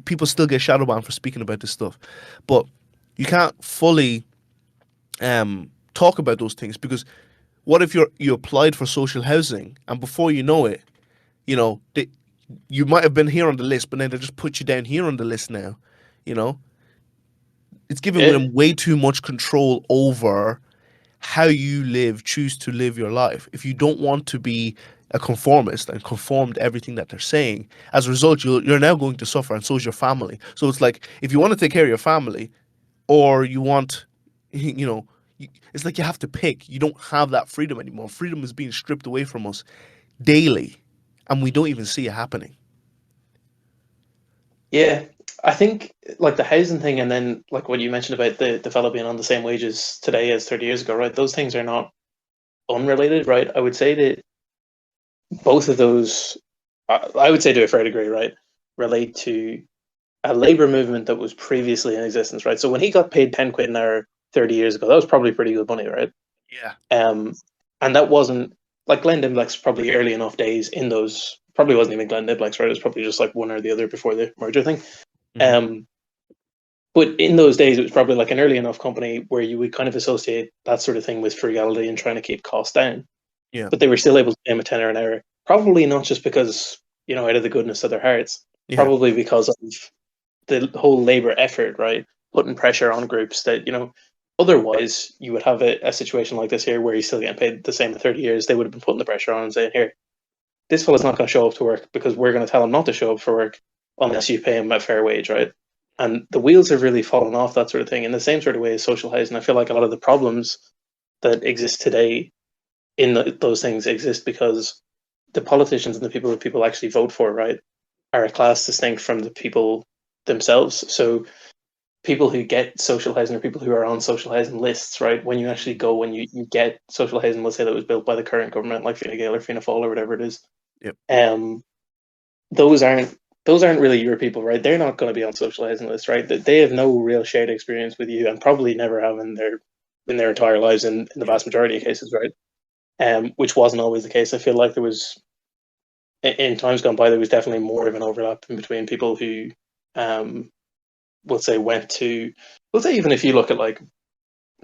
People still get shadow banned for speaking about this stuff, but you can't fully talk about those things because what if you applied for social housing and before you know it, you know, they, you might have been here on the list, but then they just put you down here on the list now. You know, it's giving Yeah. them way too much control over how you choose to live your life. If you don't want to be a conformist and conform to everything that they're saying, as a result, you're now going to suffer, and so is your family. So it's like if you want to take care of your family, or you want, you know, it's like you have to pick. You don't have that freedom anymore. Freedom is being stripped away from us daily, and we don't even see it happening. Yeah. I think like the housing thing, and then like what you mentioned about the fellow being on the same wages today as 30 years ago, right? Those things are not unrelated, right? I would say that both of those, I would say to a fair degree, right, relate to a labor movement that was previously in existence, right? So when he got paid 10 quid an hour 30 years ago, that was probably pretty good money, right? Yeah. Um, and that wasn't like Glenn Dimbeck's probably early enough days in those, probably wasn't even Glenn Dimbeck's, right? It was probably just like one or the other before the merger thing. Hmm. Um, but in those days, it was probably like an early enough company where you would kind of associate that sort of thing with frugality and trying to keep costs down. Yeah. But they were still able to pay him a tenner an hour, probably not just because, out of the goodness of their hearts, Yeah. probably because of the whole labor effort, right? Putting pressure on groups that, otherwise you would have a situation like this here where he's still getting paid the same in 30 years. They would have been putting the pressure on and saying, here, this fella's not going to show up to work because we're going to tell him not to show up for work unless you pay him a fair wage, right? And the wheels have really fallen off that sort of thing in the same sort of way as social housing. I feel like a lot of the problems that exist today in those things exist because the politicians and the people that people actually vote for, right, are a class distinct from the people themselves. So people who get social housing or people who are on social housing lists, right, when you actually go and you get social housing, let's say that was built by the current government, like Fine Gael or Fianna Fáil or whatever it is, Yep. um, those aren't those aren't really your people, right? They're not going to be on social housing lists, right? They have no real shared experience with you, and probably never have in their entire lives, in the Yeah. vast majority of cases, right? Which wasn't always the case. I feel like there was in times gone by there was definitely more of an overlap in between people who, um, we'll say went to, we'll say even if you look at like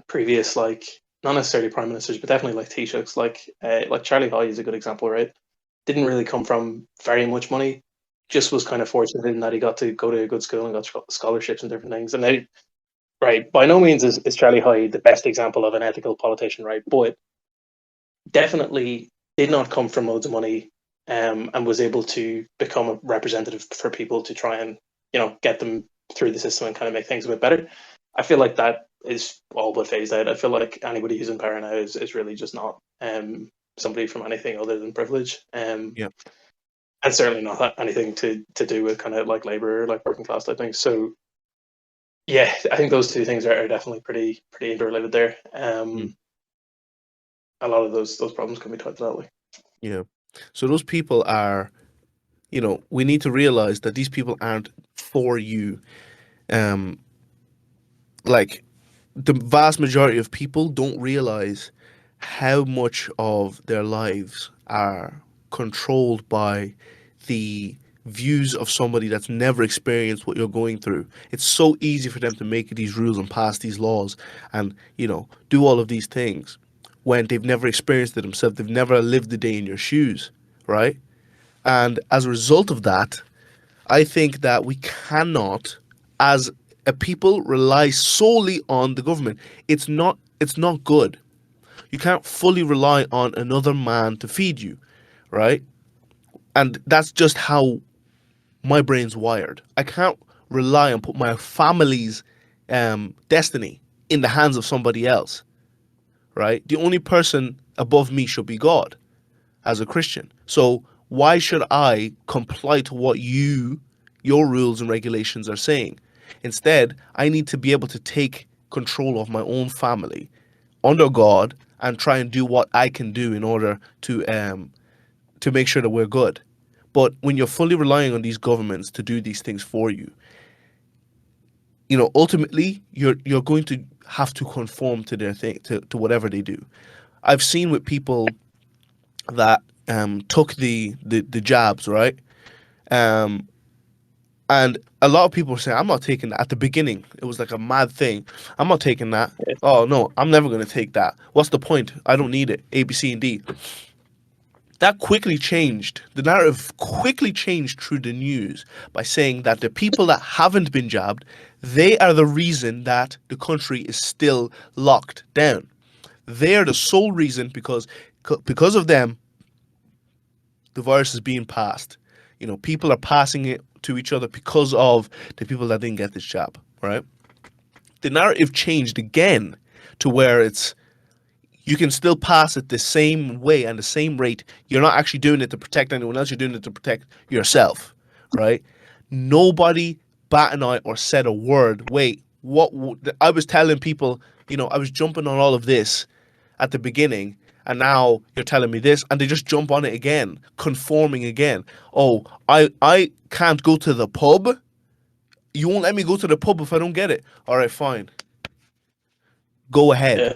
previous like not necessarily prime ministers, but definitely like Taoiseachs, like Charlie Hoy is a good example, right? Didn't really come from very much money, just was kind of fortunate in that he got to go to a good school and got scholarships and different things. And they, right, by no means is Charlie Hoy the best example of an ethical politician, right? But definitely did not come from loads of money, and was able to become a representative for people to try and get them through the system and kind of make things a bit better. I feel like that is all but phased out. I feel like anybody who's in power now is really just not somebody from anything other than privilege, Yeah. and certainly not anything to do with kind of like labor or like working class type things. So yeah, I think those two things are definitely pretty interrelated there. Mm. A lot of those problems can be tied to that way. Yeah. So those people are, we need to realize that these people aren't for you. Um, like the vast majority of people don't realize how much of their lives are controlled by the views of somebody that's never experienced what you're going through. It's so easy for them to make these rules and pass these laws and, do all of these things when they've never experienced it themselves. They've never lived the day in your shoes, right? And as a result of that, I think that we cannot, as a people, rely solely on the government. It's not good. You can't fully rely on another man to feed you, right? And that's just how my brain's wired. I can't rely and put my family's destiny in the hands of somebody else, right? The only person above me should be God as a Christian. So why should I comply to what your rules and regulations are saying? Instead, I need to be able to take control of my own family under God and try and do what I can do in order to make sure that we're good. But when you're fully relying on these governments to do these things for you, ultimately you're going to have to conform to their thing, to whatever they do. I've seen with people that took the jabs, right? Um, and a lot of people were saying, I'm not taking that. At the beginning, it was like a mad thing. I'm not taking that. Yeah. Oh, no, I'm never going to take that. What's the point? I don't need it. A, B, C, and D. That quickly changed. The narrative quickly changed through the news by saying that the people that haven't been jabbed, they are the reason that the country is still locked down. They are the sole reason because of them, the virus is being passed. People are passing it to each other because of the people that didn't get this jab, right? The narrative changed again to where it's you can still pass it the same way and the same rate. You're not actually doing it to protect anyone else. You're doing it to protect yourself, right? Nobody bat an eye or said a word. Wait, I was telling people, I was jumping on all of this at the beginning, and now you're telling me this, and they just jump on it again, conforming again. Oh, I can't go to the pub. You won't let me go to the pub if I don't get it. All right, fine. Go ahead. Yeah.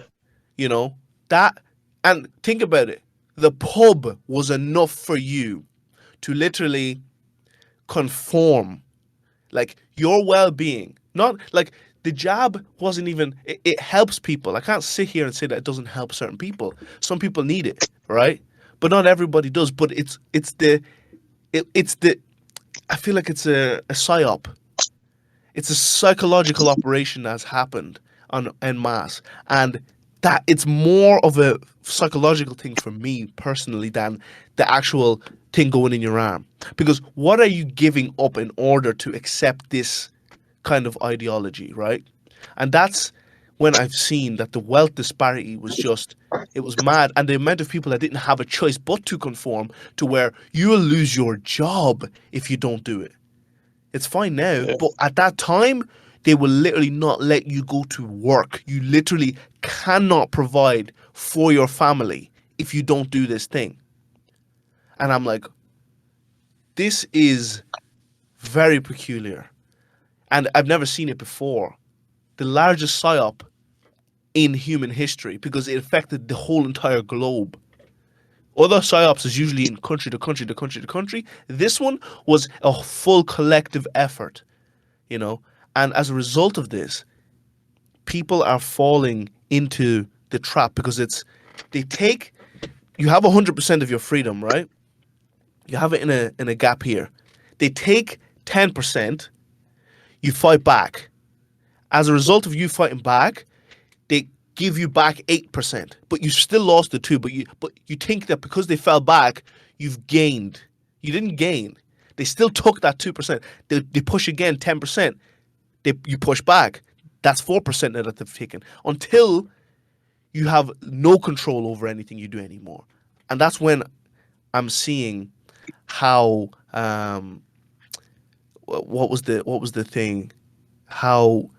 You know that, and think about it. The pub was enough for you to literally conform, like your well-being. Not like the jab wasn't even. It helps people. I can't sit here and say that it doesn't help certain people. Some people need it, right? But not everybody does. But it's the. I feel like it's a psyop. It's a psychological operation that's happened on en masse, and that it's more of a psychological thing for me personally than the actual thing going in your arm. Because what are you giving up in order to accept this kind of ideology, right? And that's when I've seen that the wealth disparity was just, it was mad. And the amount of people that didn't have a choice but to conform, to where you will lose your job if you don't do it. It's fine now, Yeah. but at that time, they will literally not let you go to work. You literally cannot provide for your family if you don't do this thing. And I'm like, this is very peculiar. And I've never seen it before. The largest psyop in human history, because it affected the whole entire globe. Other psyops is usually in country to country to country to country. This one was a full collective effort, you know. And as a result of this, people are falling into the trap because they take you have 100% of your freedom, right? You have it in a gap here. They take 10%, you fight back. As a result of you fighting back, they give you back 8%, but you still lost the 2, but you think that because they fell back, you've gained. You didn't gain. They still took that 2%. They push again 10%. You push back. That's 4% that they've taken until you have no control over anything you do anymore. And that's when I'm seeing how what was the thing, how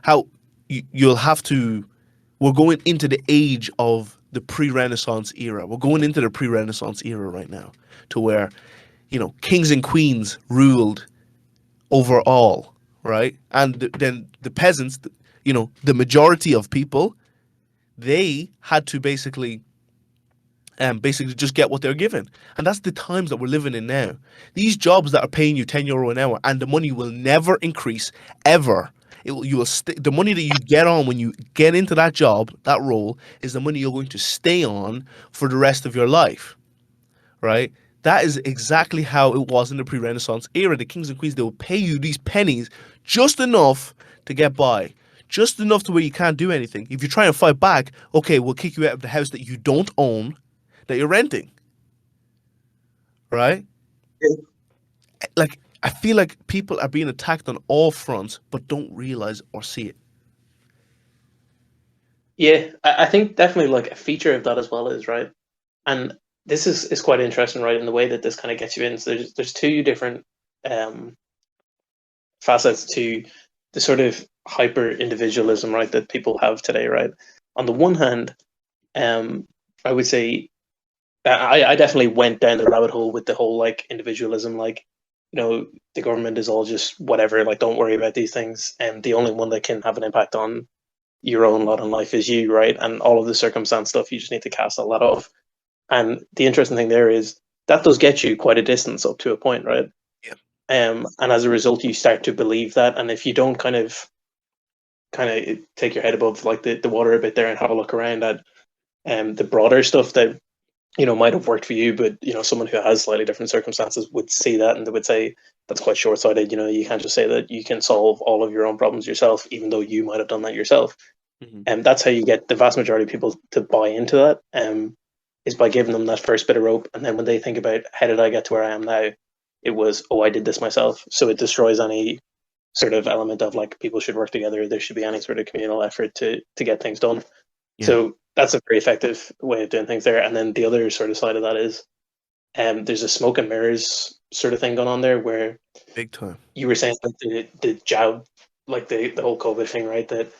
how you'll have to, we're going into the age of the pre-Renaissance era. We're going into the pre-Renaissance era right now, to where kings and queens ruled over all, right? And then the peasants, the majority of people, they had to basically just get what they're given. And that's the times that we're living in now. These jobs that are paying you €10 an hour, and the money will never increase ever. The money that you get on when you get into that job, that role, is the money you're going to stay on for the rest of your life, right? That is exactly how it was in the pre-Renaissance era. The kings and queens, they would pay you these pennies, just enough to get by, just enough to where you can't do anything. If you try and fight back, okay, we'll kick you out of the house that you don't own, that you're renting, right? Like, I feel like people are being attacked on all fronts, but don't realize or see it. Yeah, I think definitely like a feature of that as well is right, and this is quite interesting, right, in the way that this kind of gets you in. So there's two different um, facets to the sort of hyper individualism, right, that people have today, right. On the one hand, um, I would say I definitely went down the rabbit hole with the whole like individualism, like the government is all just whatever, like don't worry about these things, and the only one that can have an impact on your own lot in life is you, right? And all of the circumstance stuff, you just need to cast all that off. And the interesting thing there is that does get you quite a distance up to a point, right? Yeah. And as a result, you start to believe that. And if you don't kind of take your head above like the water a bit there and have a look around at the broader stuff that might have worked for you, but someone who has slightly different circumstances would see that and they would say that's quite short-sighted. You can't just say that you can solve all of your own problems yourself, even though you might have done that yourself. Mm-hmm. And that's how you get the vast majority of people to buy into that. Is by giving them that first bit of rope, and then when they think about how did I get to where I am now, it was I did this myself. So it destroys any sort of element of like people should work together. There should be any sort of communal effort to get things done. Yeah. So that's a very effective way of doing things there. And then the other sort of side of that is there's a smoke and mirrors sort of thing going on there where Big time. you were saying like the jab, like the whole COVID thing, right? That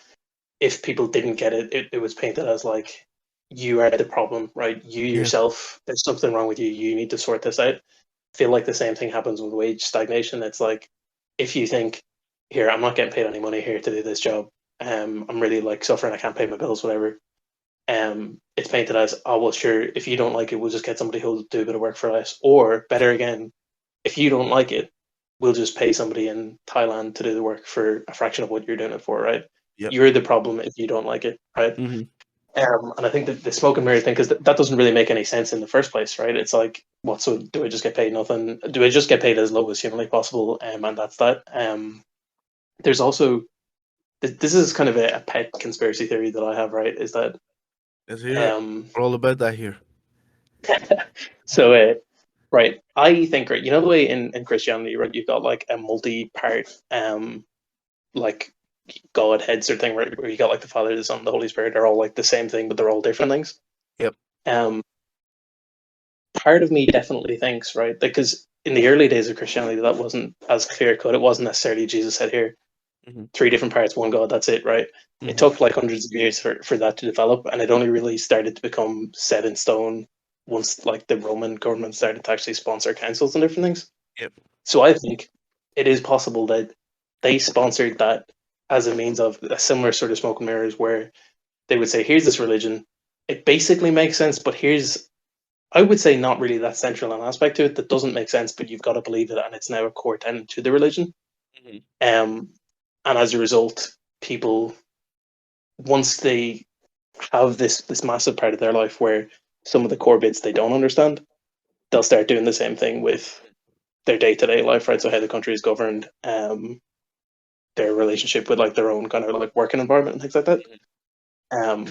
if people didn't get it, it was painted as like you are the problem, right? You Yeah. yourself, there's something wrong with you. You need to sort this out. I feel like the same thing happens with wage stagnation. It's like if you think, here, I'm not getting paid any money here to do this job. I'm really like suffering. I can't pay my bills, whatever. It's painted as, oh well, sure. If you don't like it, we'll just get somebody who'll do a bit of work for us. Or better again, if you don't like it, we'll just pay somebody in Thailand to do the work for a fraction of what you're doing it for, right? Yep. You're the problem if you don't like it, right? Mm-hmm. And I think that the smoke and mirror thing, because that doesn't really make any sense in the first place, right? It's like, what? So do I just get paid nothing? Do I just get paid as low as humanly possible? And that's that. There's also this is kind of a pet conspiracy theory that I have, right? Is that Let's hear it. We're all about that here. so right, I think, right, the way in Christianity, right, you've got like a multi-part like Godhead sort of thing, right, where you got like the Father, the Son, the Holy Spirit. They're all like the same thing, but they're all different things. Yep. Part of me definitely thinks, right, because in the early days of Christianity, that wasn't as clear cut. It wasn't necessarily Jesus said here, three different parts, one God, that's it, right? It took like hundreds of years for that to develop, and it only really started to become set in stone once like the Roman government started to actually sponsor councils and different things. Yep. So I think it is possible that they sponsored that as a means of a similar sort of smoke and mirrors, where they would say, here's this religion, it basically makes sense, but here's, I would say, not really that central an aspect to it that doesn't make sense, but you've got to believe it, and it's now a core tenet to the religion. And as a result, people, once they have this massive part of their life where some of the core bits they don't understand, they'll start doing the same thing with their day-to-day life, right? So how the country is governed, their relationship with like their own kind of like working environment and things like that. So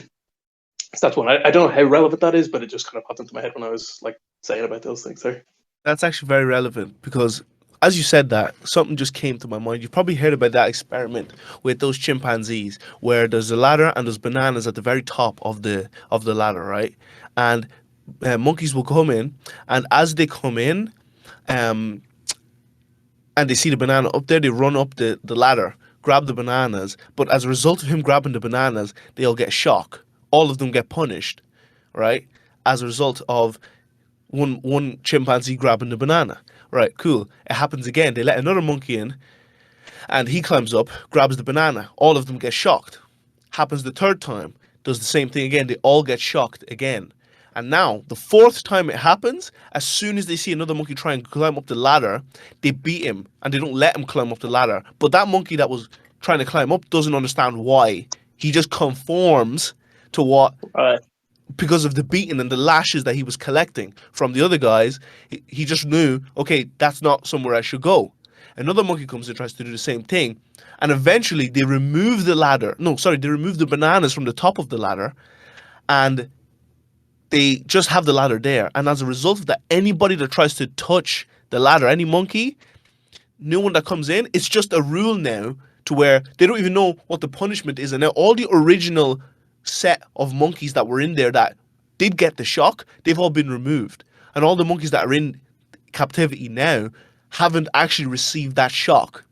that's one. I don't know how relevant that is, but it just kind of popped into my head when I was like saying about those things there. That's actually very relevant because as you said that, something just came to my mind. You've probably heard about that experiment with those chimpanzees where there's a ladder and there's bananas at the very top of the ladder, right? And monkeys will come in, and as they come in, um, and they see the banana up there, they run up the ladder, grab the bananas. But as a result of him grabbing the bananas, they all get shock. All of them get punished, right? As a result of one chimpanzee grabbing the banana. Right, cool. It happens again. They let another monkey in, and he climbs up, grabs the banana. All of them get shocked. Happens the third time, does the same thing again. They all get shocked again. And now, the fourth time it happens, as soon as they see another monkey try and climb up the ladder, they beat him and they don't let him climb up the ladder. But that monkey that was trying to climb up doesn't understand why. He just conforms to what Right. because of the beating and the lashes that he was collecting from the other guys, he just knew, okay, that's not somewhere I should go. Another monkey comes and tries to do the same thing, and eventually they remove the ladder. No, sorry, they remove the bananas from the top of the ladder, and they just have the ladder there. And as a result of that, anybody that tries to touch the ladder, any monkey, new one that comes in, it's just a rule now to where they don't even know what the punishment is. And now all the original set of monkeys that were in there that did get the shock, they've all been removed. And all the monkeys that are in captivity now haven't actually received that shock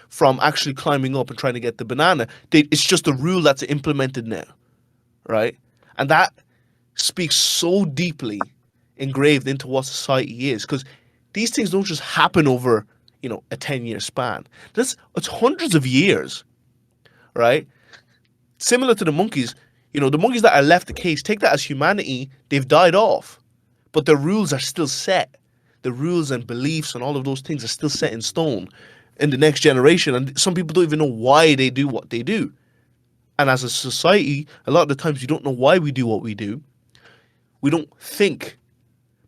from actually climbing up and trying to get the banana. It's just a rule that's implemented now, right? And that speaks so deeply engraved into what society is, because these things don't just happen over, a 10-year span. It's hundreds of years, right? Similar to the monkeys, the monkeys that are left the cage, take that as humanity, they've died off, but the rules are still set. The rules and beliefs and all of those things are still set in stone in the next generation, and some people don't even know why they do what they do. And as a society, a lot of the times you don't know why we do what we do. We don't think.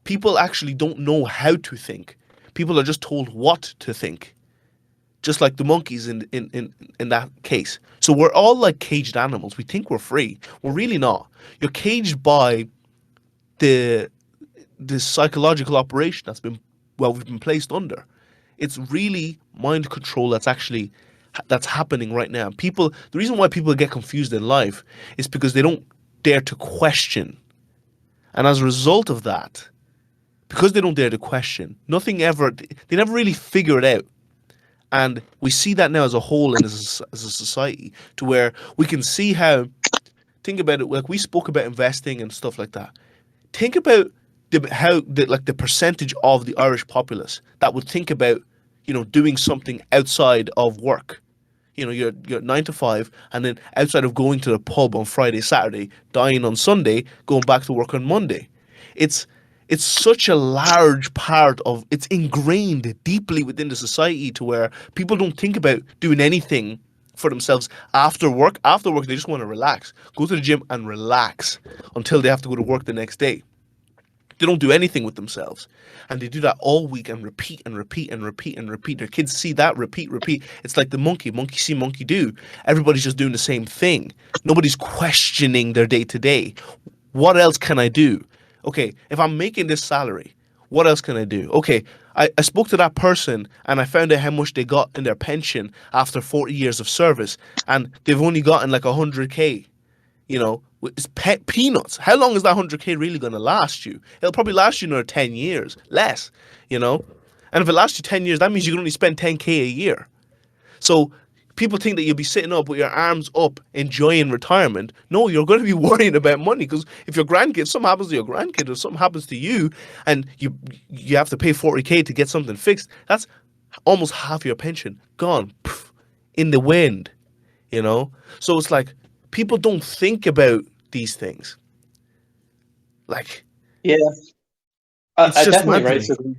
People actually don't know how to think. People are just told what to think, just like the monkeys in that case. So we're all like caged animals. We think we're free. We're really not. You're caged by the psychological operation we've been placed under. It's really mind control that's happening right now. The reason why people get confused in life is because they don't dare to question. And as a result of that, because they don't dare to question, they never really figure it out. And we see that now as a whole and as a society, to where we can see think about it, like we spoke about investing and stuff like that. Think about the percentage of the Irish populace that would think about, doing something outside of work. You're 9 to 5, and then outside of going to the pub on Friday, Saturday, dying on Sunday, going back to work on Monday. It's it's such a large part of it's ingrained deeply within the society to where people don't think about doing anything for themselves after work. After work, they just want to relax, go to the gym and relax until they have to go to work the next day. They don't do anything with themselves. And they do that all week and repeat and repeat and repeat and repeat. Their kids see that, repeat, repeat. It's like the monkey see, monkey do. Everybody's just doing the same thing. Nobody's questioning their day to day. What else can I do? Okay, if I'm making this salary, what else can I do? Okay, I spoke to that person and I found out how much they got in their pension after 40 years of service, and they've only gotten like 100K. It's peanuts. How long is that 100K really going to last you? It'll probably last you another 10 years, less, you know? And if it lasts you 10 years, that means you can only spend 10K a year. So people think that you'll be sitting up with your arms up enjoying retirement. No, you're going to be worrying about money, because if your grandkid, something happens to your grandkid or something happens to you, and you have to pay 40K to get something fixed, that's almost half your pension gone, poof, in the wind, So it's like, people don't think about these things. Like, yeah, it's just definitely mad to right. me.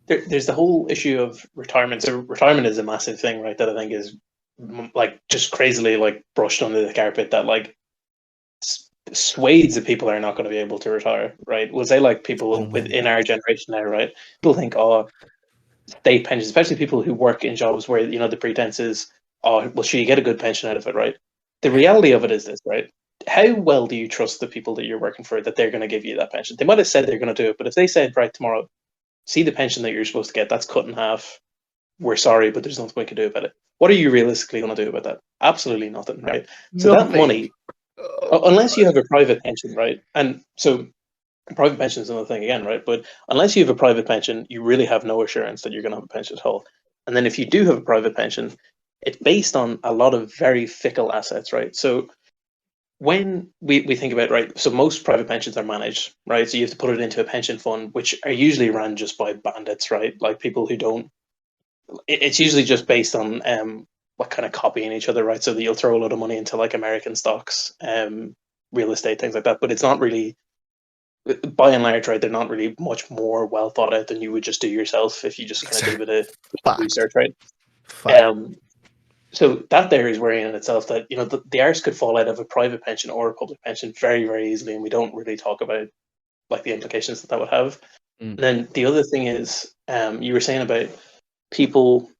So there's the whole issue of retirement. So retirement is a massive thing, right? That I think is like just crazily like brushed under the carpet. That like swathes of people are not going to be able to retire, right? We'll say like people within our generation now, right? People think, oh, state pensions, especially people who work in jobs where the pretense is, oh, well, sure, you get a good pension out of it, right? The reality of it is this, right? How well do you trust the people that you're working for that they're going to give you that pension? They might have said they're going to do it, but if they said, right, tomorrow, see the pension that you're supposed to get, that's cut in half. We're sorry, but there's nothing we can do about it. What are you realistically going to do about that? Absolutely nothing, right? So that money, unless you have a private pension, right? And so private pension is another thing again, right? But unless you have a private pension, you really have no assurance that you're going to have a pension at all. And then if you do have a private pension, it's based on a lot of very fickle assets, right? So when we think about, right, so most private pensions are managed, right? So you have to put it into a pension fund, which are usually run just by bandits, right? Like people who don't, it's usually just based on what kind of copying each other, right? So that you'll throw a lot of money into like American stocks, real estate, things like that. But it's not really, by and large, right, they're not really much more well thought out than you would just do yourself if you just kind of gave it a research, right? Fact. So that there is worrying in itself, that the arse could fall out of a private pension or a public pension very, very easily, and we don't really talk about like the implications that would have. Mm. And then the other thing is, you were saying about people,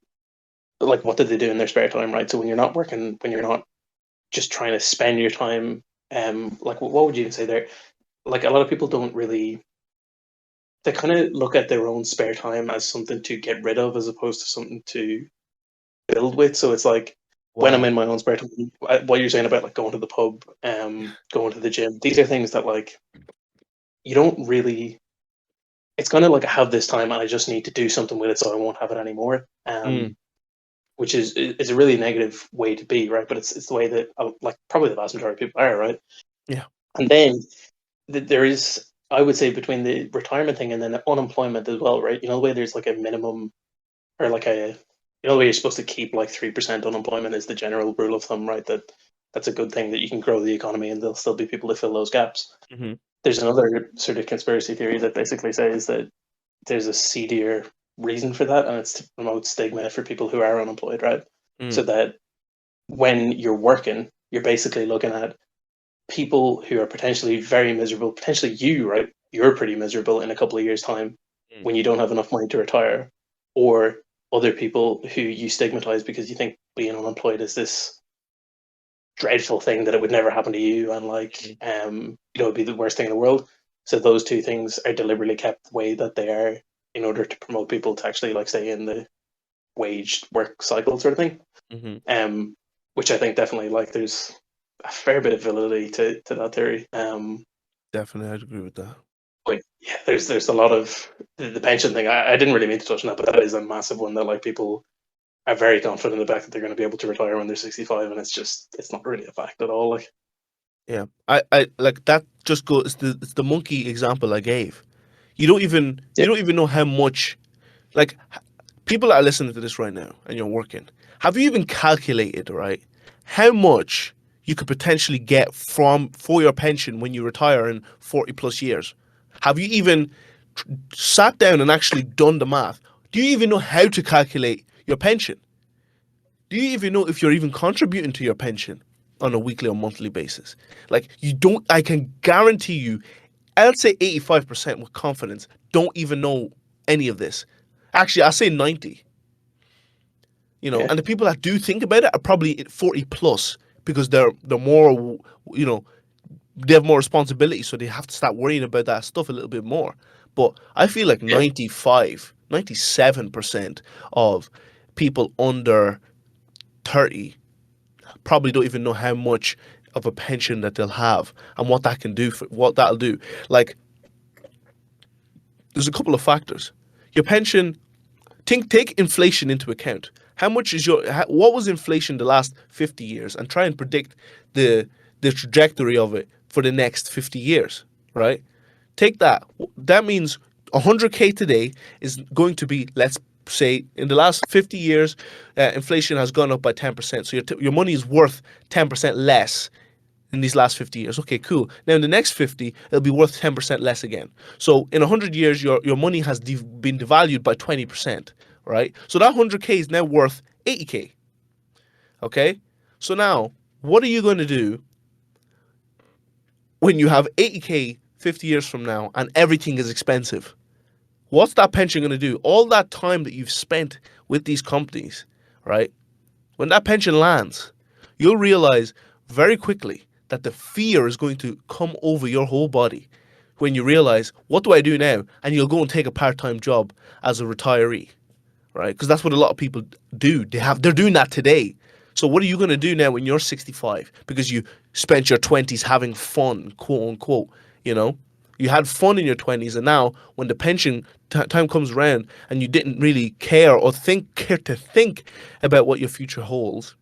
like what did they do in their spare time, right? So when you're not working, when you're not just trying to spend your time, like what would you say there? Like a lot of people don't really, they kind of look at their own spare time as something to get rid of as opposed to something to build with. So it's like when I'm Wow. in my own spare time, what you're saying about like going to the pub, going to the gym, these are things that like you don't really. It's kind of like I have this time and I just need to do something with it, so I won't have it anymore. Mm. Which is a really negative way to be, right? But it's the way that like probably the vast majority of people are, right? Yeah. And then there is, I would say, between the retirement thing and then the unemployment as well, right? You know the way there's like a minimum, or like a, the way you're supposed to keep like 3% unemployment is the general rule of thumb, right? That's a good thing, that you can grow the economy and there'll still be people to fill those gaps. Mm-hmm. There's another sort of conspiracy theory that basically says that there's a seedier reason for that, and it's to promote stigma for people who are unemployed, right? So Mm. that when you're working, you're basically looking at people who are potentially very miserable, potentially you, right? You're pretty miserable in a couple of years' time Mm. when you don't have enough money to retire, or other people who you stigmatize because you think being unemployed is this dreadful thing that it would never happen to you, and like Mm. it'd be the worst thing in the world. So those two things are deliberately kept the way that they are in order to promote people to actually like stay in the waged work cycle sort of thing. Mm-hmm. Um, which I think definitely like there's a fair bit of validity to that theory. Definitely, I'd agree with that. But yeah, there's a lot of the pension thing. I didn't really mean to touch on that, but that is a massive one that like people are very confident in the fact that they're going to be able to retire when they're 65, and it's not really a fact at all. Like, Yeah. I like that just goes, it's the monkey example I gave. You yeah, don't even know how much, like, people that are listening to this right now and you're working, have you even calculated, right, how much you could potentially get for your pension when you retire in 40 plus years? Have you even sat down and actually done the math? Do you even know how to calculate your pension? Do you even know if you're even contributing to your pension on a weekly or monthly basis? Like, you don't, I can guarantee you, I'd say 85% with confidence don't even know any of this. Actually, I say 90, yeah, and the people that do think about it are probably 40 plus, because they're more, you know, they have more responsibility, so they have to start worrying about that stuff a little bit more. But I feel like yeah, 95, 97% of people under 30 probably don't even know how much of a pension that they'll have and what that can do for what that'll do. Like, there's a couple of factors. Your pension, take inflation into account. How much is what was inflation the last 50 years, and try and predict the trajectory of it for the next 50 years, right? Take that. That means 100k today is going to be, let's say, in the last 50 years, inflation has gone up by 10%. So your money is worth 10% less in these last 50 years. Okay, cool. Now in the next 50, it'll be worth 10% less again. So in 100 years, your money has been devalued by 20%, right? So that 100k is now worth 80k. Okay? So now, what are you going to do when you have 80k 50 years from now and everything is expensive? What's that pension going to do? All that time that you've spent with these companies, right? When that pension lands, you'll realize very quickly that the fear is going to come over your whole body when you realize, what do I do now? And you'll go and take a part-time job as a retiree, right? Because that's what a lot of people do. They're doing that today. So what are you going to do now when you're 65? Because you spent your 20s having fun, quote unquote, you know? You had fun in your 20s, and now when the pension time comes around and you didn't really care to think about what your future holds,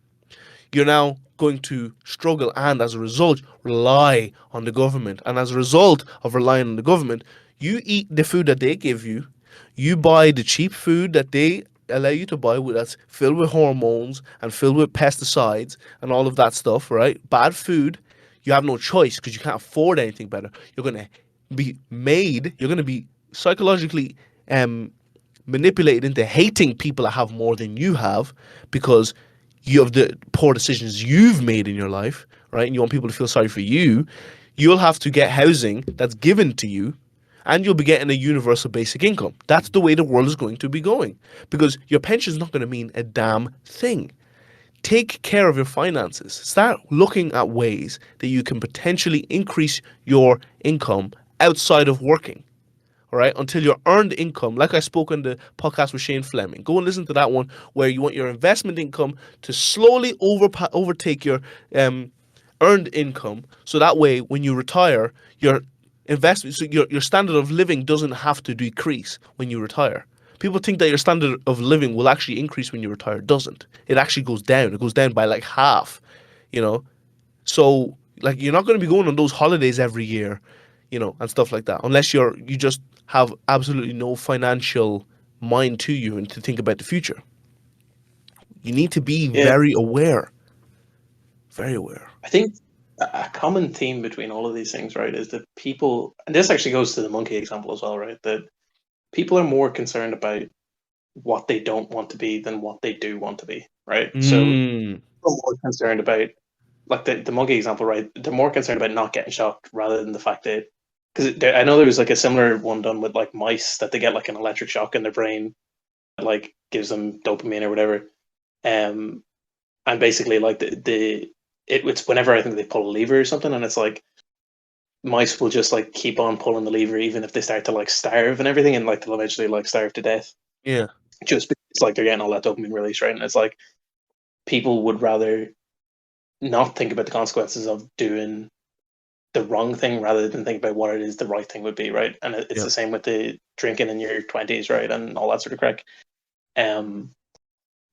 you're now going to struggle, and as a result rely on the government. And as a result of relying on the government, you eat the food that they give you, you buy the cheap food that they allow you to buy, that's filled with hormones and filled with pesticides and all of that stuff, right? Bad food. You have no choice because you can't afford anything better. You're going to be psychologically manipulated into hating people that have more than you have, because you have the poor decisions you've made in your life, right? And you want people to feel sorry for you, you'll have to get housing that's given to you, and you'll be getting a universal basic income. That's the way the world is going to be going, because your pension is not going to mean a damn thing. Take care of your finances. Start looking at ways that you can potentially increase your income outside of working. All right, until your earned income, like I spoke on the podcast with Shane Fleming. Go and listen to that one, where you want your investment income to slowly overtake your earned income, so that way when you retire, your investment, so your standard of living doesn't have to decrease when you retire. People think that your standard of living will actually increase when you retire. It doesn't. It actually goes down. It goes down by like half, you know. So like you're not going to be going on those holidays every year, and stuff like that, unless you just have absolutely no financial mind to you and to think about the future. You need to be Yeah, very aware, very aware. I think a common theme between all of these things, right, is that people, and this actually goes to the monkey example as well, right, that people are more concerned about what they don't want to be than what they do want to be, right? So Mm, people are more concerned about, like the monkey example, right? They're more concerned about not getting shocked rather than the fact that, because I know there was like a similar one done with like mice that they get like an electric shock in their brain that like gives them dopamine or whatever. Um, and basically like it's whenever I think they pull a lever or something, and it's like mice will just like keep on pulling the lever even if they start to like starve and everything, and like they'll eventually like starve to death yeah, just because it's like they're getting all that dopamine release, right? And it's like people would rather not think about the consequences of doing the wrong thing rather than think about what it is the right thing would be, right? And it's yeah, the same with the drinking in your 20s, right? And all that sort of crack. Um,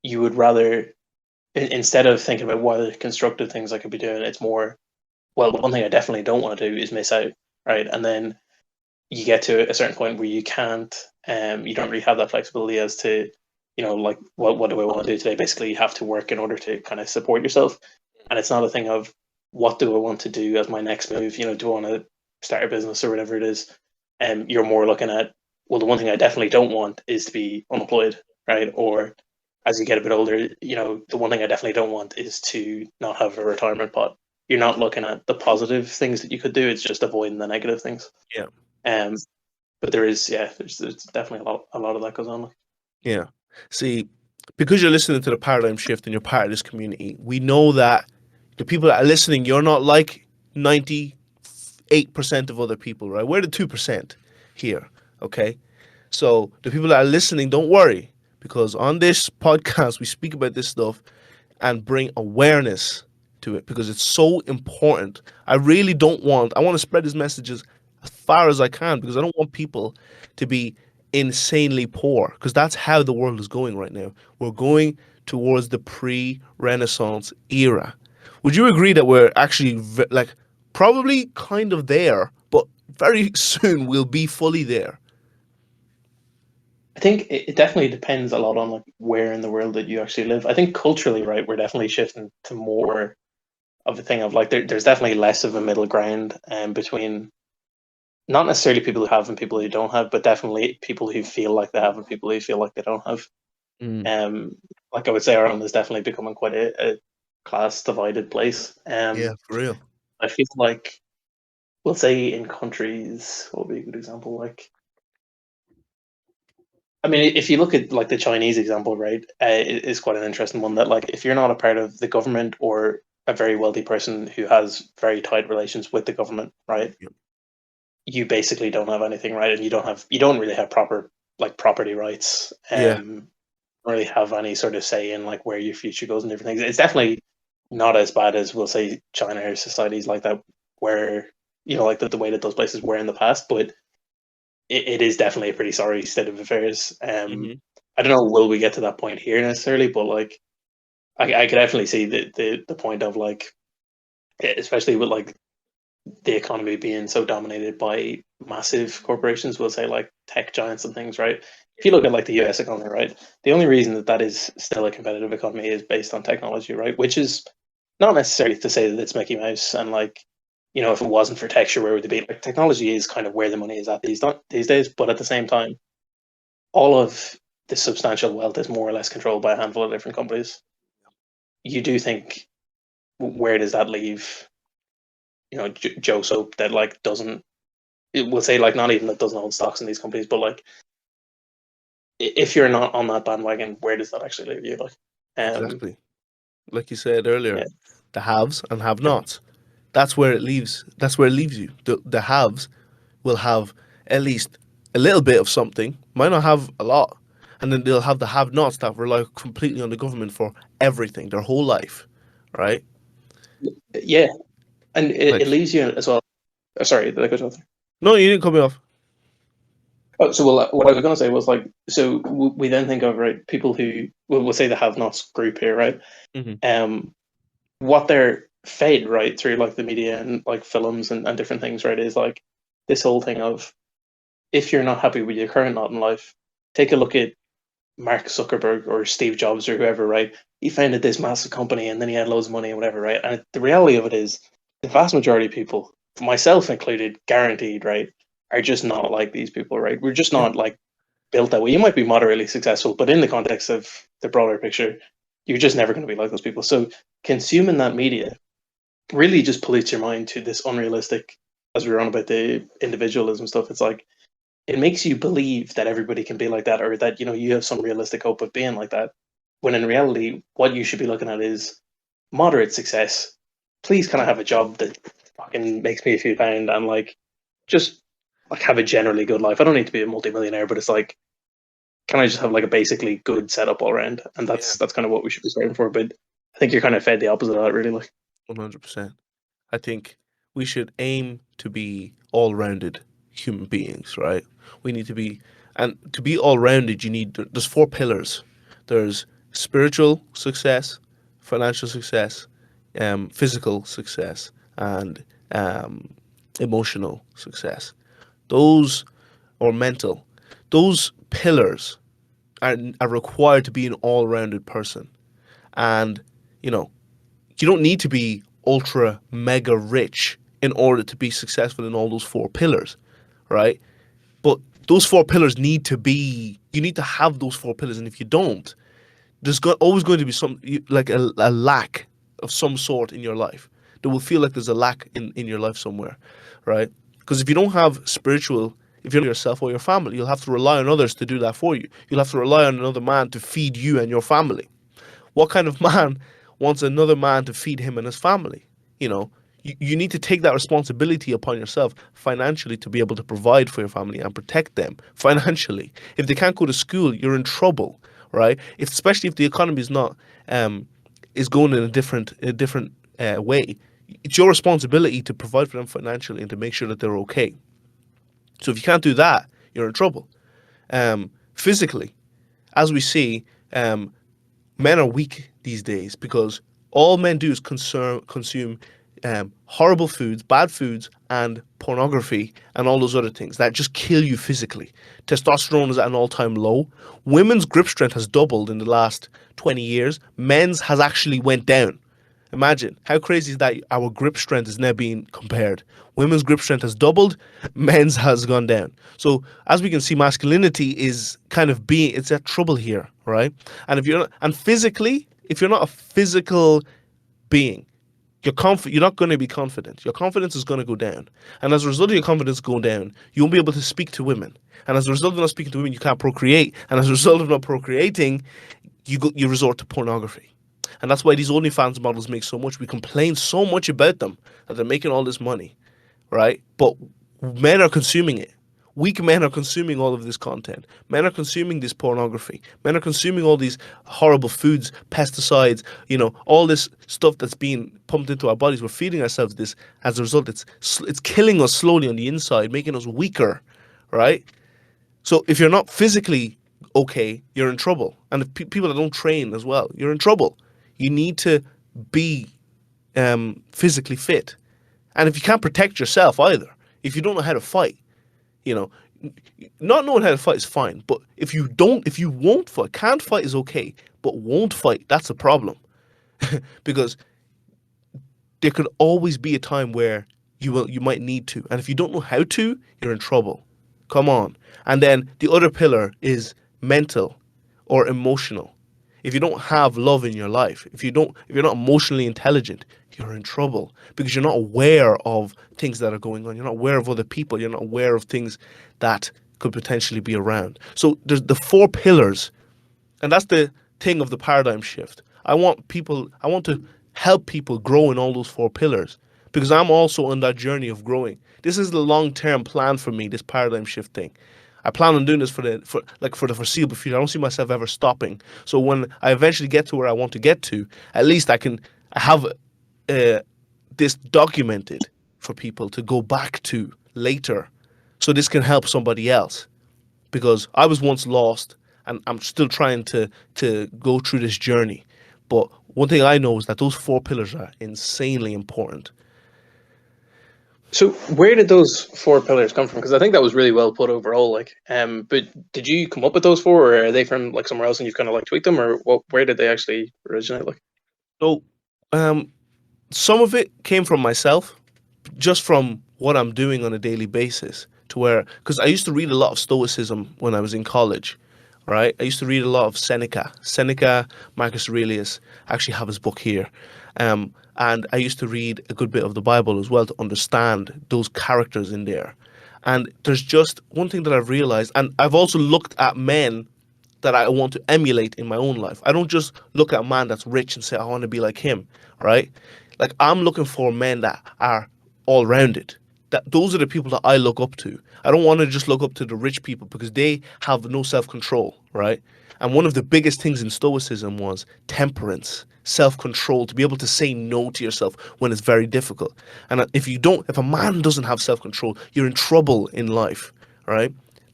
you would rather, instead of thinking about what are the constructive things I could be doing, it's more, well, the one thing I definitely don't want to do is miss out, right? And then you get to a certain point where you can't, you don't really have that flexibility as to, like what do I want to do today? Basically, you have to work in order to kind of support yourself, and it's not a thing of what do I want to do as my next move. Do I want to start a business or whatever it is? And you're more looking at, well, the one thing I definitely don't want is to be unemployed, right? Or as you get a bit older, the one thing I definitely don't want is to not have a retirement pot. You're not looking at the positive things that you could do; it's just avoiding the negative things. yeah, Um, but there's definitely a lot of that goes on. yeah. See, because you're listening to the paradigm shift and you're part of this community, we know that the people that are listening, you're not like 98% of other people, right? We're the 2% here, okay? So the people that are listening, don't worry, because on this podcast, we speak about this stuff and bring awareness to it because it's so important. I want to spread these messages as far as I can because I don't want people to be insanely poor because that's how the world is going right now. We're going towards the pre-Renaissance era. Would you agree that we're actually like probably kind of there, but very soon we'll be fully there? I think it definitely depends a lot on like where in the world that you actually live. I think culturally, right, we're definitely shifting to more of a thing of like there's definitely less of a middle ground between not necessarily people who have and people who don't have, but definitely people who feel like they have and people who feel like they don't have. Mm, Um, like I would say, Ireland is definitely becoming quite a class divided place. yeah, for real. I feel like we'll say in countries, what would be a good example? Like, I mean, if you look at like the Chinese example, right, it is quite an interesting one that like if you're not a part of the government or a very wealthy person who has very tight relations with the government, right, Yep. you basically don't have anything, right, and you don't really have proper like property rights, Yeah, don't really have any sort of say in like where your future goes and different things. It's definitely not as bad as we'll say China or societies like that, where like the way that those places were in the past, but it is definitely a pretty sorry state of affairs. hmm I don't know, will we get to that point here necessarily, but like I could definitely see the point of like, especially with like the economy being so dominated by massive corporations, we'll say like tech giants and things, right? If you look at like the US economy, right, the only reason that is still a competitive economy is based on technology, right? Which is not necessarily to say that it's Mickey Mouse and like, if it wasn't for tech, sure, where would it be? Like technology is kind of where the money is at these days, but at the same time, all of the substantial wealth is more or less controlled by a handful of different companies. you do think, where does that leave, Joe Soap that like doesn't, it will say like not even that doesn't own stocks in these companies, but like if you're not on that bandwagon, where does that actually leave you? Like, Exactly. Like you said yeah, earlier, the haves and have-nots. That's where it leaves. That's where it leaves you. The haves will have at least a little bit of something, might not have a lot, and then they'll have the have-nots that rely completely on the government for everything, their whole life, right? yeah, and it Like, leaves you as well. Sorry, did I cut you off? no, you didn't cut me off. Oh, so well, what I was going to say was like, so we then think of, right, people who, we'll say the have-nots group here, right? Hmm. Um, what they're fed, right, through like the media and like films and different things, right, is like this whole thing of, if you're not happy with your current lot in life, take a look at Mark Zuckerberg or Steve Jobs or whoever, right? He founded this massive company and then he had loads of money and whatever, right? And the reality of it is, the vast majority of people, myself included, guaranteed, right, are just not like these people, right? We're just Yeah, not like built that way. You might be moderately successful, but in the context of the broader picture, you're just never going to be like those people. So consuming that media really just pollutes your mind to this unrealistic, as we were on about the individualism stuff. It's like, it makes you believe that everybody can be like that, or that you have some realistic hope of being like that, when in reality what you should be looking at is moderate success. Please, can I have a job that fucking makes me a few pound, and like just like have a generally good life? I don't need to be a multimillionaire, but it's like, can I just have like a basically good setup all around? And yeah, that's kind of what we should be striving for. But I think you're kind of fed the opposite of that, really. Like, 100%. I think we should aim to be all-rounded human beings, right? We need to be, and to be all-rounded, there's four pillars. There's spiritual success, financial success, physical success, and um, emotional success. Those, or mental, those pillars are required to be an all-rounded person. And, you know, you don't need to be ultra mega rich in order to be successful in all those four pillars, right? But those four pillars need to be, you need to have those four pillars. And if you don't, always going to be like a lack of some sort in your life. There will feel like there's a lack in your life somewhere, right? Because if you don't have spiritual, if you're not yourself or your family, you'll have to rely on others to do that for you. You'll have to rely on another man to feed you and your family. What kind of man wants another man to feed him and his family? You know, you need to take that responsibility upon yourself financially to be able to provide for your family and protect them financially. If they can't go to school, you're in trouble, right? Especially if the economy is not is going in a different way. It's your responsibility to provide for them financially and to make sure that they're okay. So if you can't do that, you're in trouble. Physically, as we see, men are weak these days because all men do is consume horrible foods, bad foods, and pornography and all those other things that just kill you physically. Testosterone is at an all-time low. Women's grip strength has doubled in the last 20 years. Men's has actually went down. Imagine how crazy is that our grip strength is now being compared. Women's grip strength has doubled, men's has gone down. So as we can see, masculinity is kind of it's at trouble here, right? And if you're not, and physically, if you're not a physical being, you're not going to be confident. Your confidence is going to go down. And as a result of your confidence going down, you won't be able to speak to women. And as a result of not speaking to women, you can't procreate. And as a result of not procreating, you resort to pornography. And that's why these OnlyFans models make so much. We complain so much about them that they're making all this money, right? But men are consuming it. Weak men are consuming all of this content. Men are consuming this pornography. Men are consuming all these horrible foods, pesticides, all this stuff that's being pumped into our bodies. We're feeding ourselves this. As a result, it's killing us slowly on the inside, making us weaker, right? So if you're not physically okay, you're in trouble. And if people that don't train as well, you're in trouble. You need to be physically fit. And if you can't protect yourself either, if you don't know how to fight, you know, not knowing how to fight is fine. But if you won't fight, can't fight is okay, but won't fight, that's a problem. Because there could always be a time where you might need to. And if you don't know how to, you're in trouble. Come on. And then the other pillar is mental or emotional. If you don't have love in your life, if you're not emotionally intelligent, you're in trouble because you're not aware of things that are going on. You're not aware of other people. You're not aware of things that could potentially be around. So there's the four pillars, and that's the thing of the paradigm shift. I want to help people grow in all those four pillars because I'm also on that journey of growing. This is the long-term plan for me, this paradigm shift thing. I plan on doing this for the foreseeable future. I don't see myself ever stopping. So when I eventually get to where I want to get to, at least I have uh, this documented for people to go back to later, so this can help somebody else because I was once lost and I'm still trying to go through this journey. But one thing I know is that those four pillars are insanely important. So where did those four pillars come from? Because I think that was really well put overall. But did you come up with those four, or are they from like somewhere else and you've kind of like tweaked them, or what? Where did they actually originate? Like, So um, some of it came from myself, just from what I'm doing on a daily basis. To where, because I used to read a lot of Stoicism when I was in college, right? I used to read a lot of Seneca, Marcus Aurelius. I actually have his book here. And I used to read a good bit of the Bible as well to understand those characters in there. And there's just one thing that I've realized, and I've also looked at men that I want to emulate in my own life. I don't just look at a man that's rich and say I want to be like him, right? Like I'm looking for men that are all rounded. That those are the people that I look up to. I don't want to just look up to the rich people because they have no self-control, right? And one of the biggest things in Stoicism was temperance, self-control, to be able to say no to yourself when it's very difficult. And if a man doesn't have self-control, you're in trouble in life, right?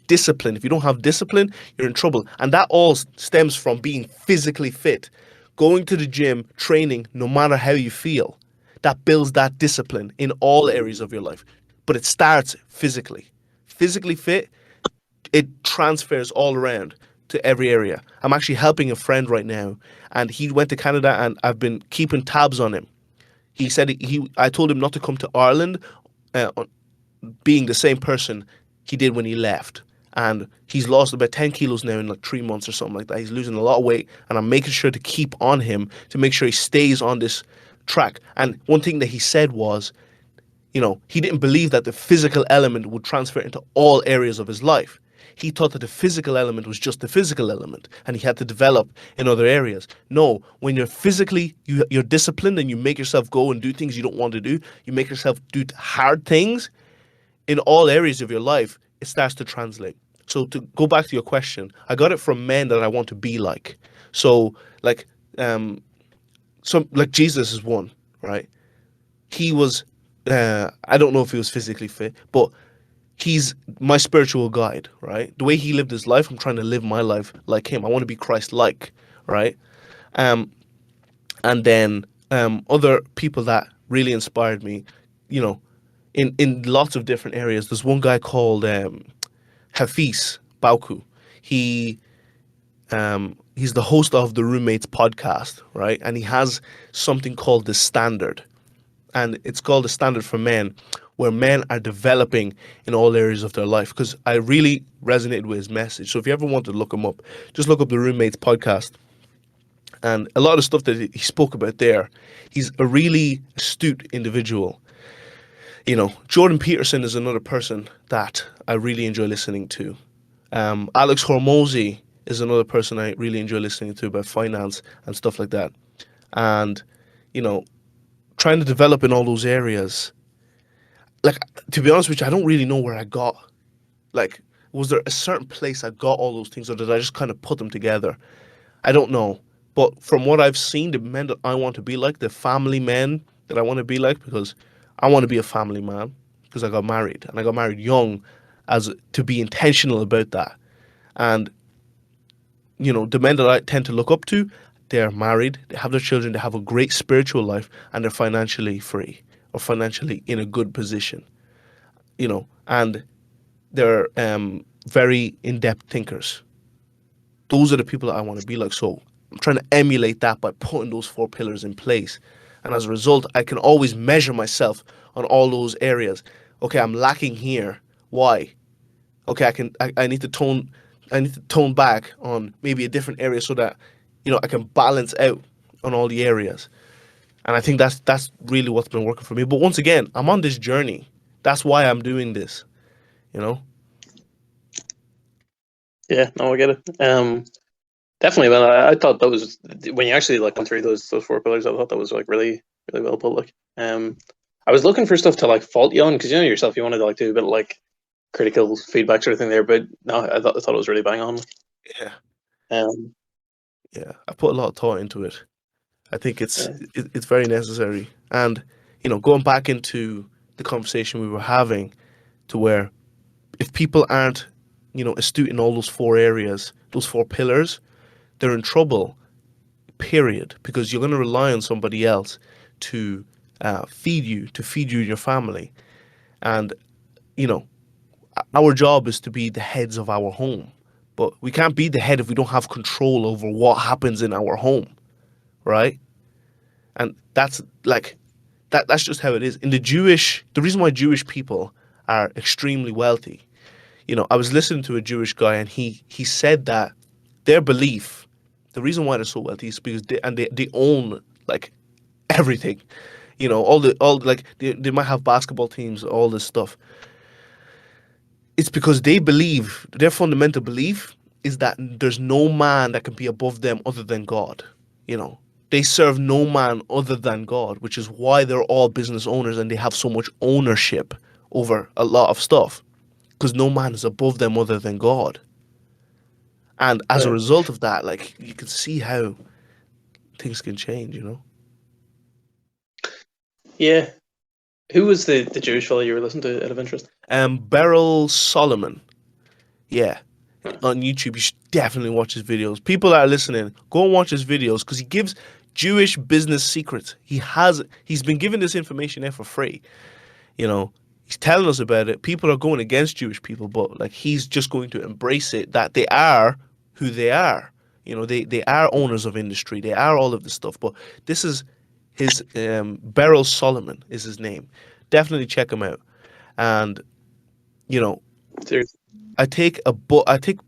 Discipline. If you don't have discipline, you're in trouble. And that all stems from being physically fit, going to the gym, training, no matter how you feel. That builds that discipline in all areas of your life. But it starts physically. Physically fit, it transfers all around to every area. I'm actually helping a friend right now, and he went to Canada, and I've been keeping tabs on him. He said I told him not to come to Ireland, uh, being the same person he did when he left. And he's lost about 10 kilos now in like 3 months or something like that. He's losing a lot of weight. And I'm making sure to keep on him to make sure he stays on this track. And one thing that he said was, he didn't believe that the physical element would transfer into all areas of his life. He thought that the physical element was just the physical element and he had to develop in other areas. No, when you're physically, you're disciplined and you make yourself go and do things you don't want to do, you make yourself do hard things, in all areas of your life, it starts to translate. So to go back to your question, I got it from men that I want to be like. So like like Jesus is one, right? He was I don't know if he was physically fit, but he's my spiritual guide, right? The way he lived his life, I'm trying to live my life like him. I want to be Christ like, right? Um and then other people that really inspired me, you know, in lots of different areas. There's one guy called Hafiz Bauku. He's the host of the Roommates podcast, right? And he has something called the Standard, and it's called the Standard for Men, where men are developing in all areas of their life. Because I really resonated with his message. So if you ever want to look him up, just look up the Roommates podcast. And a lot of stuff that he spoke about there, he's a really astute individual. Jordan Peterson is another person that I really enjoy listening to. Alex Hormozy is another person I really enjoy listening to about finance and stuff like that. And, you know, trying to develop in all those areas. Like, to be honest with you, I don't really know where I got. Like, was there a certain place I got all those things, or did I just kind of put them together? I don't know. But from what I've seen, the men that I want to be like, the family men that I want to be like, because I want to be a family man, because I got married and I got married young, as to be intentional about that. And the men that I tend to look up to, they're married, they have their children, they have a great spiritual life, and they're financially free or financially in a good position. And they're very in-depth thinkers. Those are the people that I want to be like. So I'm trying to emulate that by putting those four pillars in place. And as a result, I can always measure myself on all those areas. Okay, I'm lacking here. Why? Okay, I need to tone back on maybe a different area so that I can balance out on all the areas. And I think that's really what's been working for me. But once again, I'm on this journey. That's why I'm doing this, you know? Yeah, no, I get it. Definitely, man. I thought that was when you actually like went through those four pillars. I thought that was like really really well put. Like, I was looking for stuff to like fault you on because you know yourself, you wanted to like do a bit of like critical feedback sort of thing there. But no, I thought it was really bang on. Yeah. Um, Yeah. I put a lot of thought into it. I think yeah, it's very necessary. And, going back into the conversation we were having to where if people aren't, astute in all those four areas, those four pillars, they're in trouble, period, because you're going to rely on somebody else to to feed you and your family. And, you know, our job is to be the heads of our home. But we can't be the head if we don't have control over what happens in our home, right? And that's like that's just how it is. The reason why Jewish people are extremely wealthy, I was listening to a Jewish guy and he said that their belief, the reason why they're so wealthy is because they own like everything. All like they might have basketball teams, all this stuff. It's because they believe their fundamental belief is that there's no man that can be above them other than God. You know, they serve no man other than God, which is why they're all business owners and they have so much ownership over a lot of stuff because no man is above them other than God. And as a right. result of that, like you can see how things can change. Yeah. Who was the Jewish fellow you were listening to out of interest? Beryl Solomon, yeah, Huh. on YouTube. You should definitely watch his videos. People that are listening, go and watch his videos because he gives Jewish business secrets. He's been giving this information there for free. You know, he's telling us about it. People are going against Jewish people, but like he's just going to embrace it that they are who they are. They are owners of industry. They are all of this stuff. But this is his Beryl Solomon is his name. Definitely check him out. And you know, Seriously. I take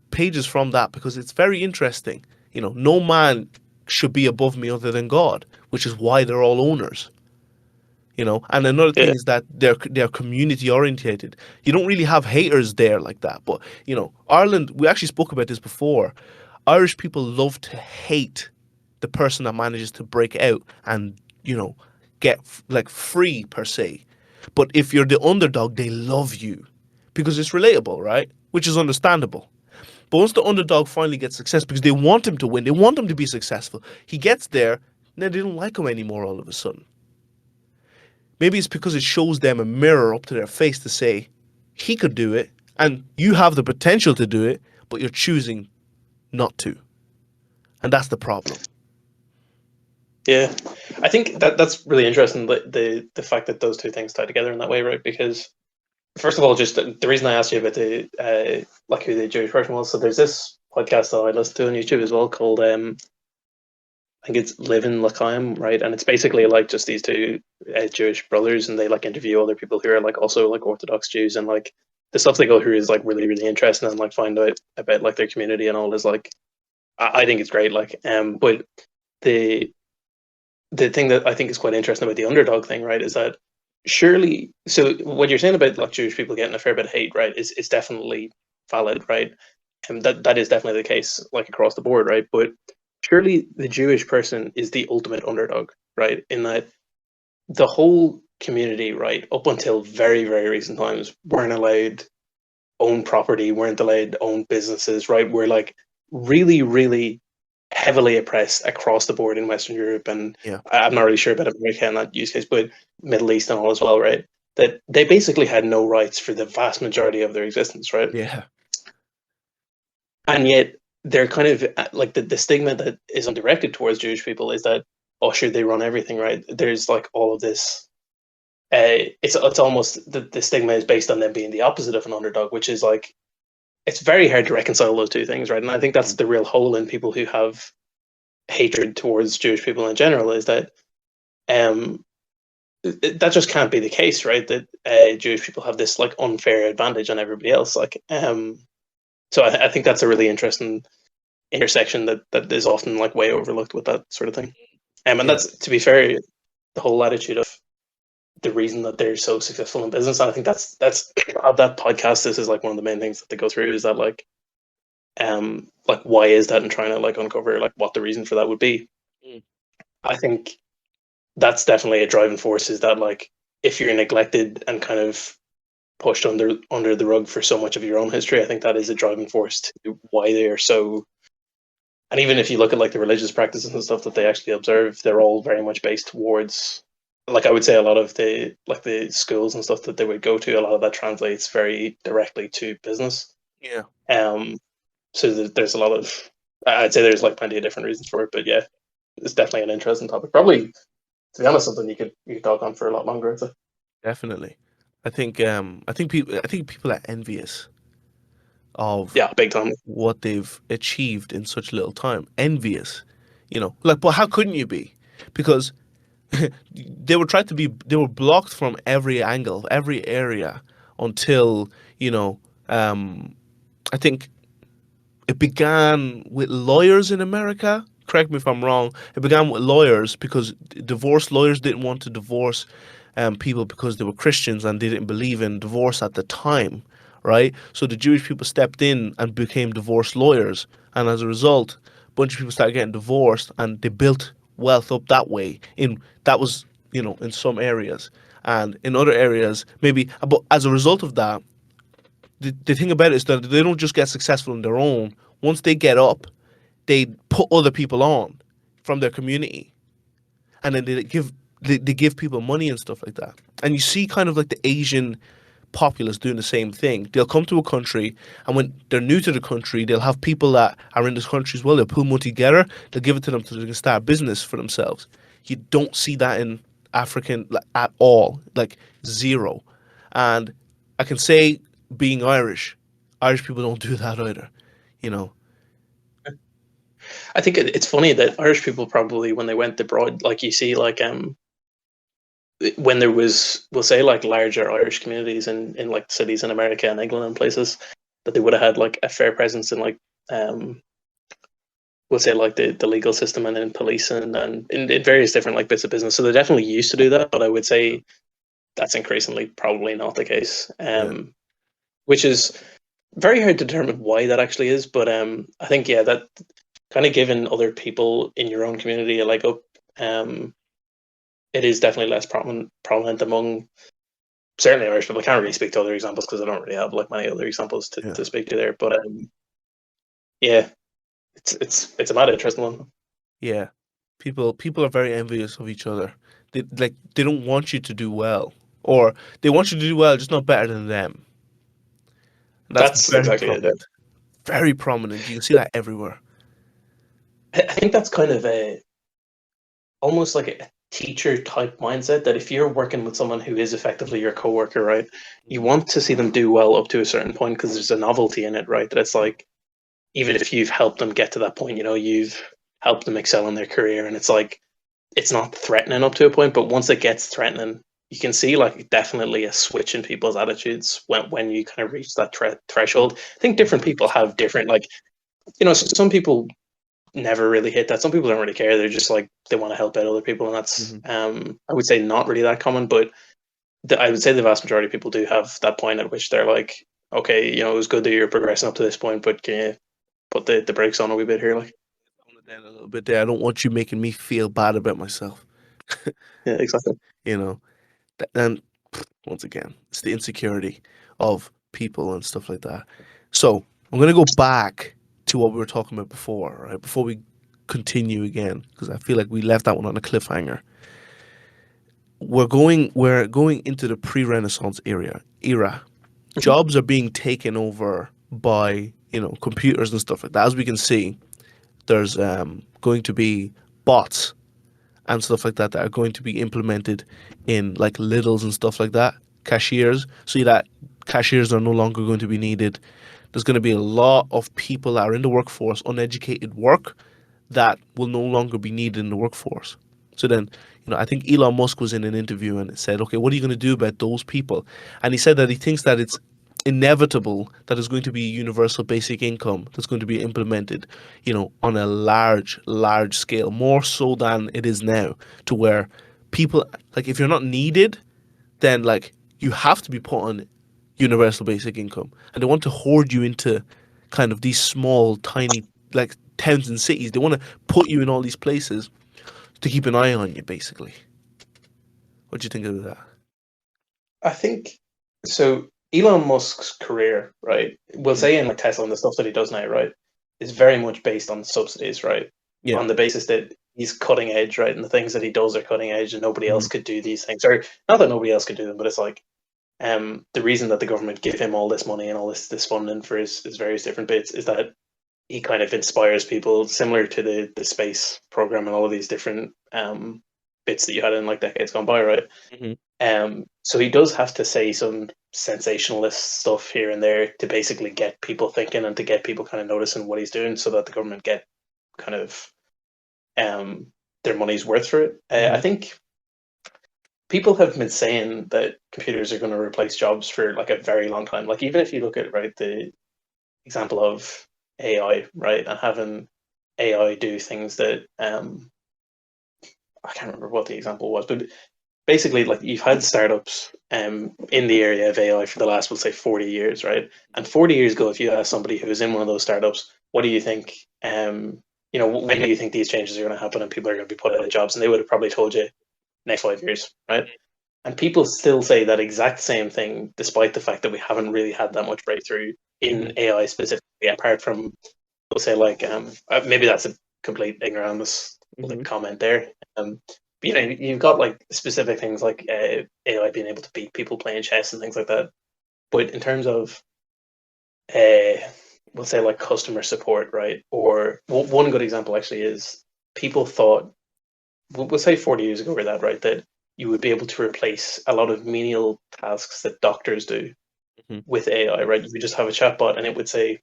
pages from that because it's very interesting. No man should be above me other than God, which is why they're all owners. And another thing Yeah. is that they're community orientated. You don't really have haters there like that. But Ireland, we actually spoke about this before. Irish people love to hate the person that manages to break out and get like free per se. But if you're the underdog, they love you because it's relatable, right? Which is understandable. But once the underdog finally gets success, because they want him to win, they want him to be successful, he gets there, now they don't like him anymore all of a sudden. Maybe it's because it shows them a mirror up to their face to say, he could do it, and you have the potential to do it, but you're choosing not to. And that's the problem. Yeah, I think that's really interesting. The fact that those two things tie together in that way, right? Because first of all, just the reason I asked you about the like who the Jewish person was. So there's this podcast that I listen to on YouTube as well called I think it's Living L'chaim, right? And it's basically like just these two Jewish brothers, and they like interview other people who are like also like Orthodox Jews, and like the stuff they go through is like really really interesting, and like find out about like their community and all is like I think it's great. Like but the the thing that I think is quite interesting about the underdog thing, right, is that surely so what you're saying about like Jewish people getting a fair bit of hate, right, is definitely valid, right? And that is definitely the case, like across the board, right? But surely the Jewish person is the ultimate underdog, right? In that the whole community, right, up until very, very recent times, weren't allowed own property, weren't allowed own businesses, right? We're like really, really heavily oppressed across the board in Western Europe, and Yeah. I'm not really sure about America in that use case, but Middle East and all as well, right? That they basically had no rights for the vast majority of their existence, right? Yeah. And yet they're kind of like the stigma that is directed towards Jewish people is that oh sure they run everything, right? There's like all of this. It's almost the stigma is based on them being the opposite of an underdog, which is like it's very hard to reconcile those two things, right? And I think that's the real hole in people who have hatred towards Jewish people in general is that um, that just can't be the case, right? That Jewish people have this like unfair advantage on everybody else. Like, so I think that's a really interesting intersection that is often like way overlooked with that sort of thing. And Yeah. that's, to be fair, the whole attitude of the reason that they're so successful in business. And I think that's of that podcast. This is like one of the main things that they go through is that like why is that, and trying to like uncover like what the reason for that would be. Mm. I think that's definitely a driving force. Is that like if you're neglected and kind of pushed under the rug for so much of your own history, I think that is a driving force to why they are so. And even if you look at like the religious practices and stuff that they actually observe, they're all very much based towards, like I would say a lot of the schools and stuff that they would go to, a lot of that translates very directly to business. Yeah. Um, so there's a lot of, I'd say there's like plenty of different reasons for it, but yeah, it's definitely an interesting topic. Probably, to be honest, something you could talk on for a lot longer. I'd say. Definitely. I think people are envious of Yeah, big time. what they've achieved in such little time. Envious. Like, but how couldn't you be? Because they were blocked from every angle, every area until, you know, um I think it began with lawyers in America. Correct me if I'm wrong. It began with lawyers because divorce lawyers didn't want to divorce people because they were Christians and they didn't believe in divorce at the time, right? So the Jewish people stepped in and became divorce lawyers, and as a result, a bunch of people started getting divorced, and they built wealth up that way. That was in some areas, and in other areas maybe. But as a result of that, the thing about it is that they don't just get successful on their own. Once they get up, they put other people on from their community, and then they give people money and stuff like that. And you see kind of like the Asian populace doing the same thing. They'll come to a country, and when they're new to the country, they'll have people that are in this country as well. They'll pull money together, they'll give it to them so they can start a business for themselves. You don't see that in African like, at all, like zero. And I can say, being Irish people don't do that either. You know, I think it's funny that Irish people probably when they went abroad, like you see, like when there was, we'll say, like larger Irish communities in like cities in America and England and places, that they would have had like a fair presence in like um we'll say like the legal system and in police and in various different like bits of business. So they definitely used to do that, but I would say that's increasingly probably not the case. yeah, Which is very hard to determine why that actually is, but I think yeah, that kind of giving other people in your own community a leg up, um, it is definitely less prominent among certainly Irish people. I can't really speak to other examples because I don't really have like many other examples yeah, to speak to there. But yeah, it's a mad interesting one. yeah. People are very envious of each other. They don't want you to do well, or they want you to do well, just not better than them. And that's That's very exactly it. prominent. Very prominent. You can see that everywhere. I think that's kind of a almost like a teacher type mindset that if you're working with someone who is effectively your coworker, right, you want to see them do well up to a certain point because there's a novelty in it, right? That it's like even if you've helped them get to that point, you've helped them excel in their career, and it's like it's not threatening up to a point, but once it gets threatening, you can see like definitely a switch in people's attitudes when you kind of reach that threshold. I think different people 100%. have different like some people never really hit that. Some people don't really care. They're just like they want to help out other people, and that's Hmm. I would say not really that common. But I would say the vast majority of people do have that point at which they're like, okay, it was good that you're progressing up to this point, but can you put the brakes on a wee bit here? Like, Tone it down a little bit there. I don't want you making me feel bad about myself. yeah, exactly. You know, and once again, it's the insecurity of people and stuff like that. So I'm gonna go back to what we were talking about before, right? Before we continue again, because I feel like we left that one on a cliffhanger. We're going into the pre-Renaissance era. Mhm. Jobs are being taken over by computers and stuff like that. As we can see, there's going to be bots and stuff like that that are going to be implemented in like Lidl's and stuff like that. Cashiers, so that cashiers are no longer going to be needed. There's going to be a lot of people that are in the workforce, uneducated work, that will no longer be needed in the workforce. So then, I think Elon Musk was in an interview and said, okay, what are you going to do about those people? And he said that he thinks that inevitable that there's going to be a universal basic income that's going to be implemented, on a large scale, more so than it is now, to where people, like, if you're not needed, then like you have to be put on universal basic income, and they want to hoard you into kind of these small, tiny, like, towns and cities. They want to put you in all these places to keep an eye on you, basically. What do you think of that? I think so. Elon Musk's career, right? We'll Mm. say in like Tesla and the stuff that he does now, right, is very much based on subsidies, right? Yeah. On the basis that he's cutting edge, right, and the things that he does are cutting edge, and nobody else Mhm. could do these things, or not that nobody else could do them, but it's like the reason that the government give him all this money and all this funding for his various different bits is that he kind of inspires people, similar to the space program and all of these different bits that you had in like decades gone by, right? Mhm. So he does have to say some sensationalist stuff here and there to basically get people thinking and to get people kind of noticing what he's doing, so that the government get kind of um, their money's worth for it. I Mhm. think people have been saying that computers are going to replace jobs for like a very long time. Like even if you look at right the example of AI, right, and having AI do things that I can't remember what the example was, but basically, like you've had startups in the area of AI for the last, we'll say, 40 years, right? And 40 years ago, if you asked somebody who was in one of those startups, what do you think? When do you think these changes are going to happen and people are going to be put out of jobs? And they would have probably told you next 5 years, right? And people still say that exact same thing, despite the fact that we haven't really had that much breakthrough in Mhm. AI specifically, apart from, we'll say, like maybe that's a complete ignoramus like Mhm. comment there. But, you've got like specific things like AI being able to beat people playing chess and things like that. But in terms of, uh, we'll say, like customer support, right? Or one good example actually is people thought, we'll say 40 years ago or that, right, that you would be able to replace a lot of menial tasks that doctors do Mhm. with AI, right? You would just have a chatbot and it would say,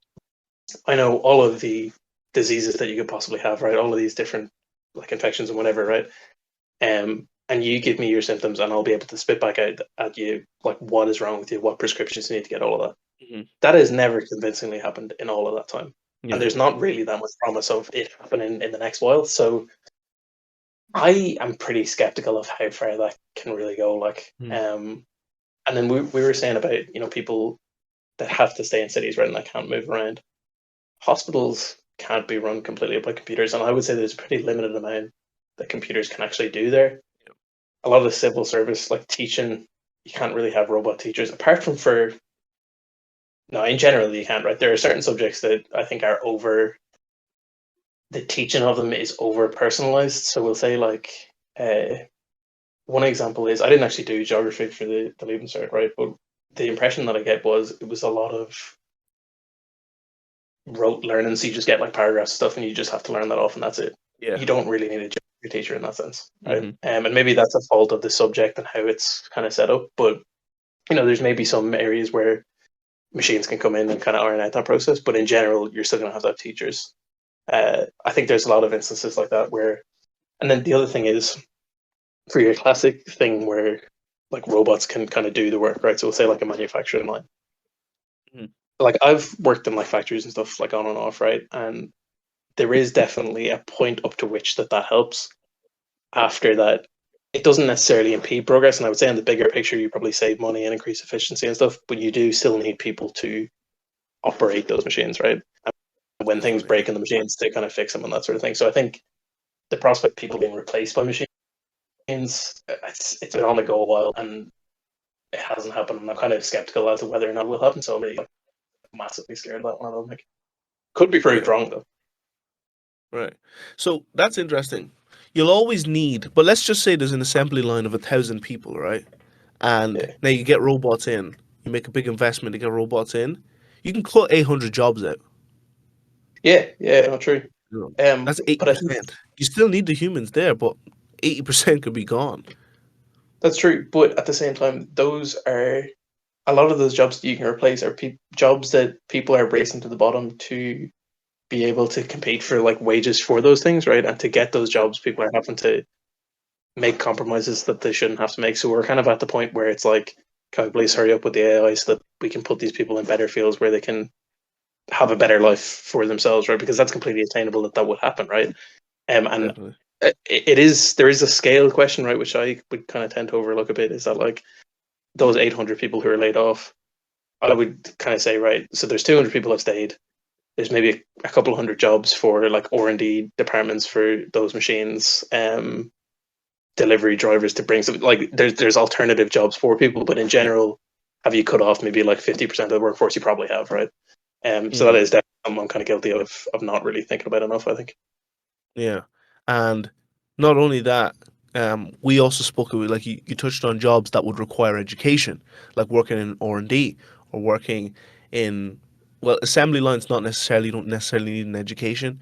I know all of the diseases that you could possibly have, right? All of these different like infections and whatever, right? And you give me your symptoms, and I'll be able to spit back out at you like what is wrong with you, what prescriptions you need to get, all of that. Mhm. That has never convincingly happened in all of that time, and Yeah. there's not really that much promise of it happening in the next while. So I am pretty skeptical of how far that can really go. Like, Mhm. and then we were saying about people that have to stay in cities, right, and that can't move around. Hospitals can't be run completely by computers, and I would say there's a pretty limited amount that computers can actually do there. A lot of the civil service, like teaching, you can't really have robot teachers, apart from for, no, in general, you can't, right? There are certain subjects that I think are over, the teaching of them is over personalized. So we'll say, like, uh, one example is, I didn't actually do geography for the Leaving Cert, right? But the impression that I get was it was a lot of rote learning. So you just get like paragraphs and stuff and you just have to learn that off and that's it. Yeah. You don't really need a geography teacher in that sense, right? Mhm. And maybe that's a fault of the subject and how it's kind of set up. But, there's maybe some areas where machines can come in and kind of iron out that process. But in general, you're still going to have to have teachers. I think there's a lot of instances like that where, and then the other thing is for your classic thing where like robots can kind of do the work, right? So we'll say like a manufacturing line. Mhm. Like I've worked in like factories and stuff like on and off, right? And there is definitely a point up to which that helps. After that, it doesn't necessarily impede progress. And I would say in the bigger picture, you probably save money and increase efficiency and stuff, but you do still need people to operate those machines, right? And when things Definitely. break in the machines, to kind of fix them and that sort of thing. So I think the prospect of people being replaced by machines, it's been on the go a while and it hasn't happened. And I'm kind of skeptical as to whether or not it will happen. So I'm really like, massively scared of that one. I don't think. Could be proved Yeah. wrong though. Right. So that's interesting. You'll always need, but let's just say there's an assembly line of 1,000 people, right? And Yeah. now you get robots in. You make a big investment to get robots in. You can cut 800 jobs out. Yeah, yeah, not true. You know, that's But I think 80%. You still need the humans there, but 80% could be gone. that's true. But at the same time, those are a lot of those jobs that you can replace are jobs that people are racing to the bottom to be able to compete for like wages for those things, right? And to get those Yeah. jobs, people are having to make compromises that they shouldn't have to make. So we're kind of at the point where it's like can we please hurry up with the AI so that we can put these people in better fields where they can have a better life for themselves, right? Because that's completely attainable that would happen, right? And Definitely. it is there is a scale question, right, which I would kind of tend to overlook a bit. Is that like those 800 people who are laid off? I would kind of say, right, so there's 200 people have stayed. There's maybe a couple hundred jobs for like R&D departments for those machines, delivery drivers to bring some like there's alternative jobs for people, but in general, have you cut off maybe like 50% of the workforce? You probably have, right? So that Mm, is definitely something I'm kind of guilty of not really thinking about enough, I think. yeah. And not only that, we also spoke about, like you touched on jobs that would require education, like working in R&D or working in, well, assembly lines not necessarily don't necessarily need an education,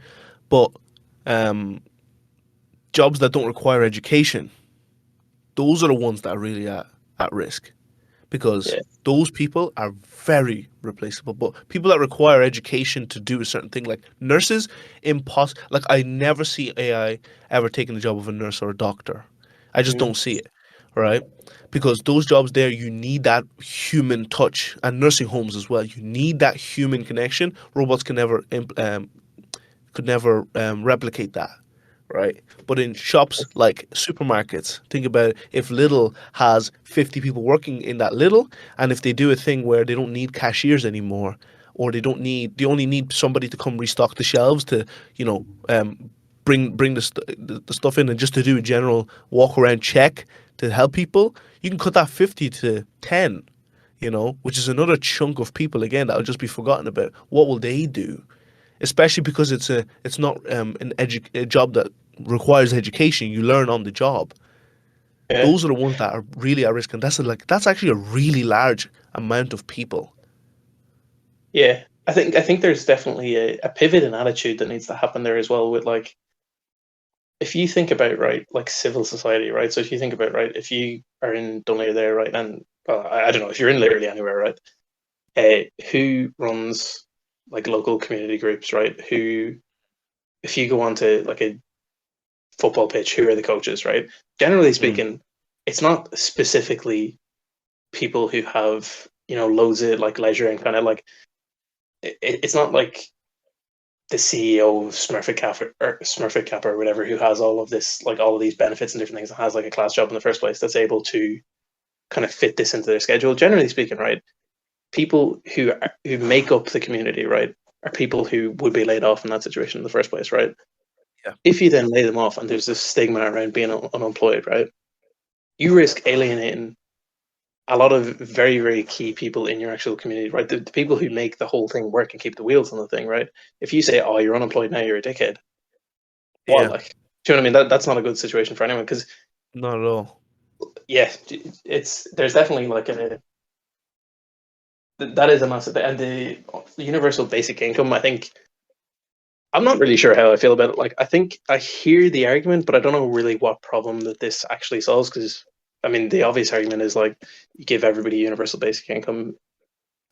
but um, jobs that don't require education, those are the ones that are really at risk, because Yeah, those people are very replaceable. But people that require education to do a certain thing, like nurses, impossible. Like I never see AI ever taking the job of a nurse or a doctor. I just mm, don't see it, right? Because those jobs there, you need that human touch, and nursing homes as well. You need that human connection. Robots can never replicate that, right? But in shops like supermarkets, think about if Lidl has 50 people working in that Lidl, and if they do a thing where they don't need cashiers anymore, or they only need somebody to come restock the shelves to, you know, bring the stuff in and just to do a general walk around check to help people, you can cut that 50 to 10, which is another chunk of people again that will just be forgotten about. What will they do? Especially because it's not a job that requires education. You learn on the job. yeah, Those are the ones that are really at risk, and that's actually a really large amount of people. yeah. I think there's definitely a pivot in attitude that needs to happen there as well. With like, if you think about right, like civil society, right. So if you think about right, if you are in Dunleer there, right, and well, I don't know if you're in literally anywhere, right. Who runs like local community groups, right? Who, if you go onto like a football pitch, who are the coaches, right? Generally Mm, speaking, it's not specifically people who have loads of like leisure and kind of like it's not like the CEO of Smurfit Kappa or whatever who has all of this like all of these benefits and different things and has like a class job in the first place that's able to kind of fit this into their schedule. Generally speaking, right? People who make up the community, right, are people who would be laid off in that situation in the first place, right? yeah, If you then lay them off and there's this stigma around being unemployed, right? You risk alienating a lot of very, very key people in your actual community, right? The people who make the whole thing work and keep the wheels on the thing, right? If you say, "Oh, you're unemployed now, you're a dickhead," what yeah, like? Do you know what I mean? That's not a good situation for anyone because not at all. yeah, it's there's definitely like that is a massive and the universal basic income. I think I'm not really sure how I feel about it. Like, I think I hear the argument, but I don't know really what problem that this actually solves. Because, I mean, the obvious argument is like you give everybody universal basic income,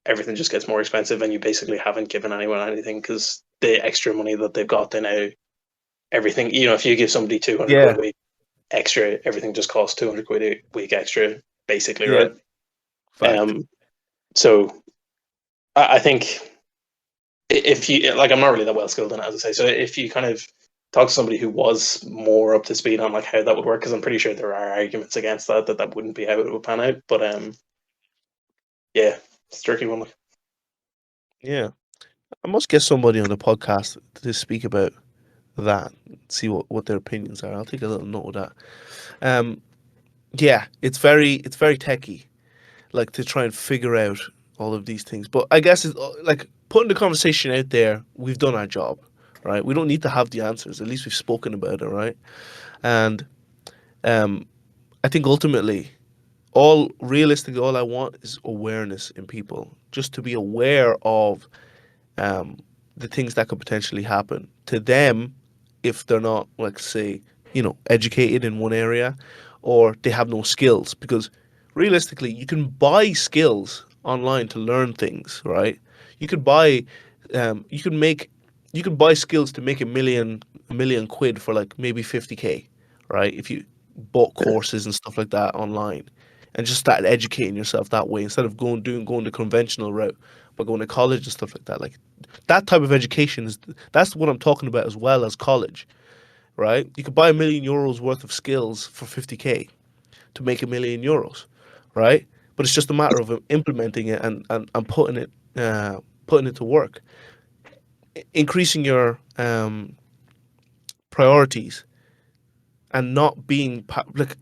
everything just gets more expensive, and you basically haven't given anyone anything because the extra money that they've got, they now everything. If you give somebody 200 quid Yeah, a week extra, everything just costs 200 quid a week extra, basically, yeah, right? fact. Um, so I think if you like, I'm not really that well skilled in it, as I say. So if you kind of talk to somebody who was more up to speed on like how that would work, because I'm pretty sure there are arguments against that wouldn't be how it would pan out. But yeah, it's a tricky one. Like, Yeah, I must get somebody on the podcast to speak about that. See what their opinions are. I'll take a little note of that. Um, yeah, it's very techy, like to try and figure out all of these things. But I guess it's like putting the conversation out there. We've done our job, right? We don't need to have the answers. At least we've spoken about it, right? And um, I think ultimately, all I want is awareness in people, just to be aware of um, the things that could potentially happen to them if they're not, like, say, educated in one area or they have no skills. Because realistically, you can buy skills online to learn things, right? You could buy, you can make, you can buy skills to make a million quid for like maybe 50K, right? If you bought courses and stuff like that online. and just started educating yourself that way instead of going the conventional route, but going to college and stuff like that. Like that type of education that's what I'm talking about as well as college, right? You could buy €1 million worth of skills for 50K to make €1 million, right? But it's just a matter of implementing it and putting it to work, increasing your priorities and not being like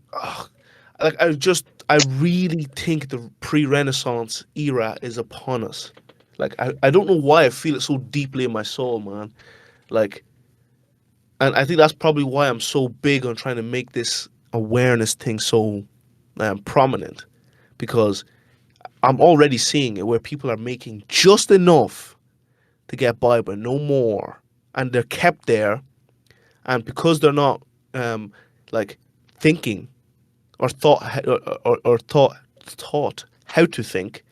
like I really think the pre-Renaissance era is upon us. Like I don't know why I feel it so deeply in my soul, man. Like, and I think that's probably why I'm so big on trying to make this awareness thing so prominent, because I'm already seeing it where people are making just enough to get by, but no more, and they're kept there, and because they're not um like thinking or taught how to think.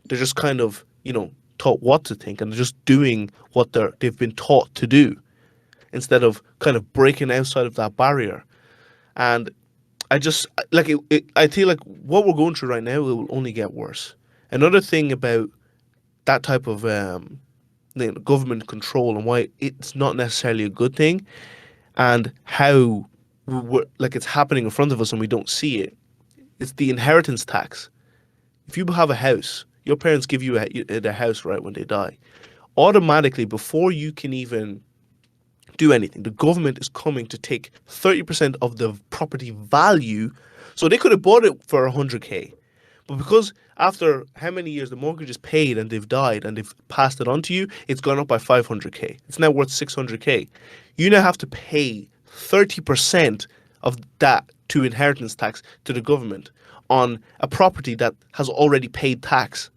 They're just kind of taught what to think, and they're just doing what they've been taught to do instead of kind of breaking outside of that barrier. And I just I feel like what we're going through right now, it will only get worse. Another thing about that type of government control and why it's not necessarily a good thing, and how like it's happening in front of us and we don't see it. It's the inheritance tax. If you have a house, your parents give you their house right when they die. Automatically, before you can even do anything, the government is coming to take 30% of the property value. So they could have bought it for 100K. But because after how many years the mortgage is paid and they've died and they've passed it on to you, it's gone up by 500K. It's now worth 600K. You now have to pay 30% of that to inheritance tax to the government on a property that has already paid tax.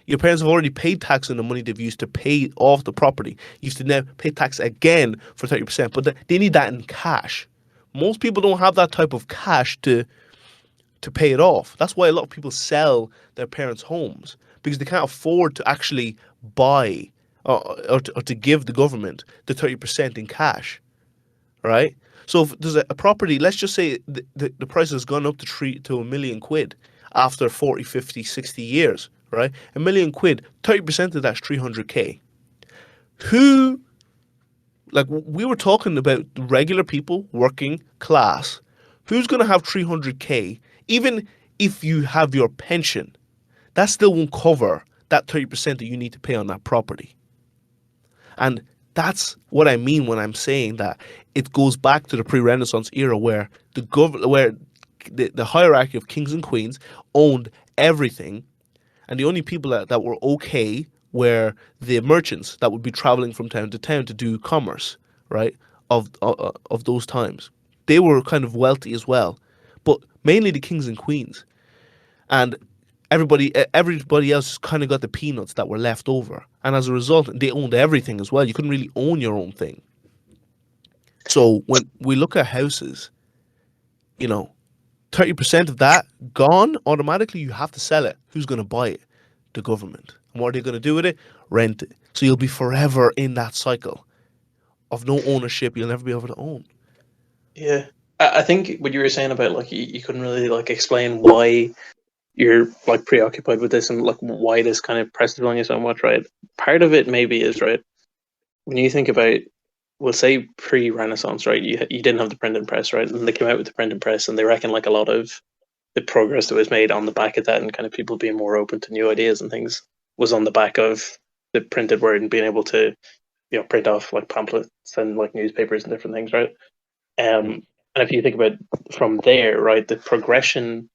Your parents have already paid tax on the money they've used to pay off the property. You have to now pay tax again for 30%, but they need that in cash. Most people don't have that type of cash to pay it off. That's why a lot of people sell their parents' homes, because they can't afford to actually buy or to give the government the 30% in cash, right? So if there's a property, let's just say the price has gone up to £1 million after 40, 50, 60 years, right? £1 million, 30% of that's 300K. Who, like we were talking about regular people, working class, who's going to have 300K, even if you have your pension? That still won't cover that 30% that you need to pay on that property. And that's what I mean when I'm saying that it goes back to the pre-Renaissance era where the hierarchy of kings and queens owned everything, and the only people that were okay were the merchants that would be traveling from town to town to do commerce, right? Of those times, they were kind of wealthy as well, but mainly the kings and queens, and everybody else kind of got the peanuts that were left over, and as a result, they owned everything as well. You couldn't really own your own thing. So when we look at houses, you know, 30% of that gone automatically. You have to sell it. Who's going to buy it? The government. And what are they going to do with it? Rent it. So you'll be forever in that cycle of no ownership. You'll never be able to own. Yeah, I think what you were saying about like you couldn't really like explain why you're like preoccupied with this and like why this kind of presses on you so much, right? Part of it maybe is right when you think about, we'll say pre-Renaissance, right? You didn't have the printing press, right? And they came out with the printing press, and they reckon like a lot of the progress that was made on the back of that, and kind of people being more open to new ideas and things, was on the back of the printed word and being able to print off like pamphlets and like newspapers and different things, right? And if you think about from there, right, the progression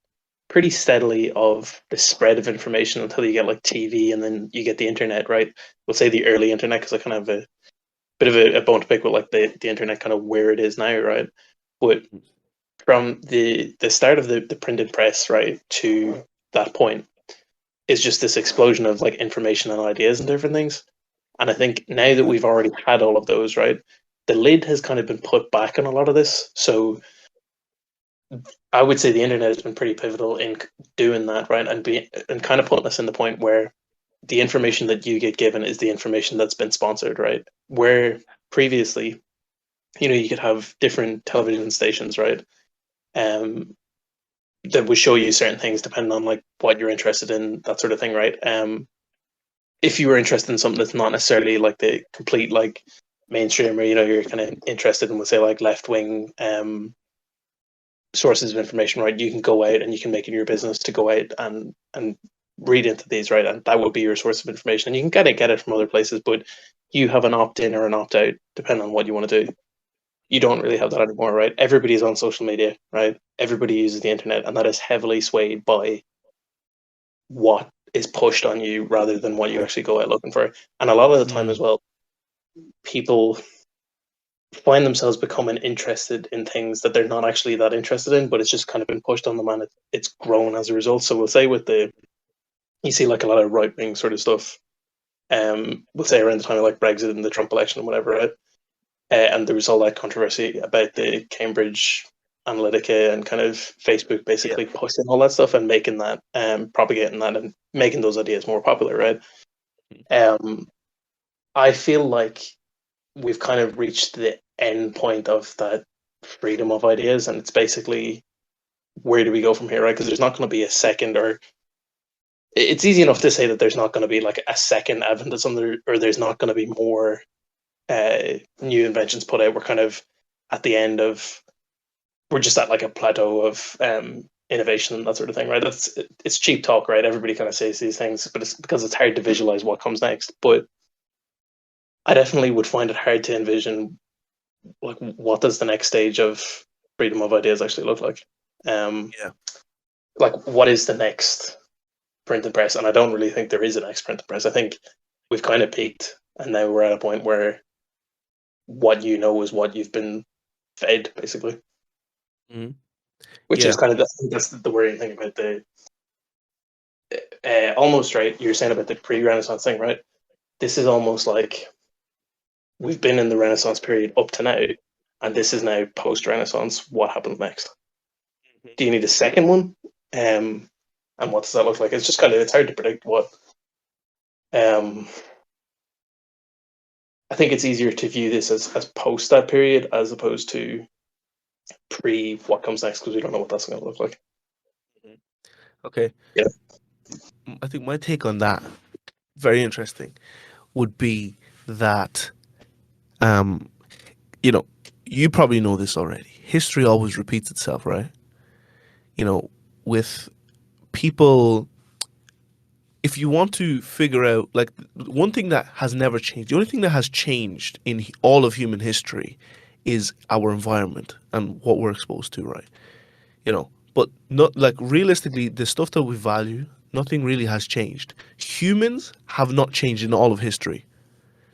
pretty steadily of the spread of information until you get like TV and then you get the internet, right? We'll say the early internet because I kind of have a bit of a bone to pick with like the internet kind of where it is now, right? But from the start of the printed press, right, to that point is just this explosion of like information and ideas and different things. And I think now that we've already had all of those, right, the lid has kind of been put back on a lot of this. So I would say the internet has been pretty pivotal in doing that, right, and kind of putting us in the point where the information that you get given is the information that's been sponsored, right? Where previously, you could have different television stations, right? Um, that will show you certain things depending on like what you're interested in, that sort of thing, right? If you were interested in something that's not necessarily like the complete like mainstream, or you're kind of interested in, let's say, like left wing sources of information, right? You can go out and you can make it your business to go out and read into these, right? And that would be your source of information. And you can get it from other places, but you have an opt in or an opt out depending on what you want to do. You don't really have that anymore, right? Everybody's on social media, right? Everybody uses the internet, and that is heavily swayed by what is pushed on you rather than what you actually go out looking for. And a lot of the time Mm. as well, people find themselves becoming interested in things that they're not actually that interested in, but it's just kind of been pushed on them, and it's grown as a result. So we'll say you see like a lot of right wing sort of stuff. We'll say around the time of like Brexit and the Trump election and whatever, right? And there was all that controversy about the Cambridge Analytica and kind of Facebook Yeah. basically pushing all that stuff and making that, propagating that and making those ideas more popular, right? Um, I feel like we've kind of reached the end point of that freedom of ideas, and it's basically, where do we go from here, right? Because there's not going to be a second, or it's easy enough to say that there's not going to be like a second advent of something, or there's not going to be more new inventions put out. We're kind of at the end of, we're just at like a plateau of innovation and that sort of thing, right? It's cheap talk, right? Everybody kind of says these things, but it's because it's hard to visualize what comes next. But I definitely would find it hard to envision like what does the next stage of freedom of ideas actually look like. Um, Yeah. like what is the next printing press? And I don't really think there is a next printing press. I think we've kind of peaked, and now we're at a point where what you know is what you've been fed, basically. Mm. Which is Yeah. kind of that's the worrying thing about the almost, right. You're saying about the pre-Renaissance thing, right? This is almost like we've been in the Renaissance period up to now, and this is now post-Renaissance. What happens next? Do you need a second one? And what does that look like? It's just kind of, it's hard to predict what. Um, I think it's easier to view this as post that period as opposed to pre what comes next, because we don't know what that's going to look like. Okay. Yeah. I think my take on that, very interesting, would be that, um, you know, you probably know this already. History always repeats itself, right? You know, with people, if you want to figure out, like, one thing that has never changed, the only thing that has changed in all of human history is our environment and what we're exposed to, right? But not like realistically, the stuff that we value, nothing really has changed. Humans have not changed in all of history.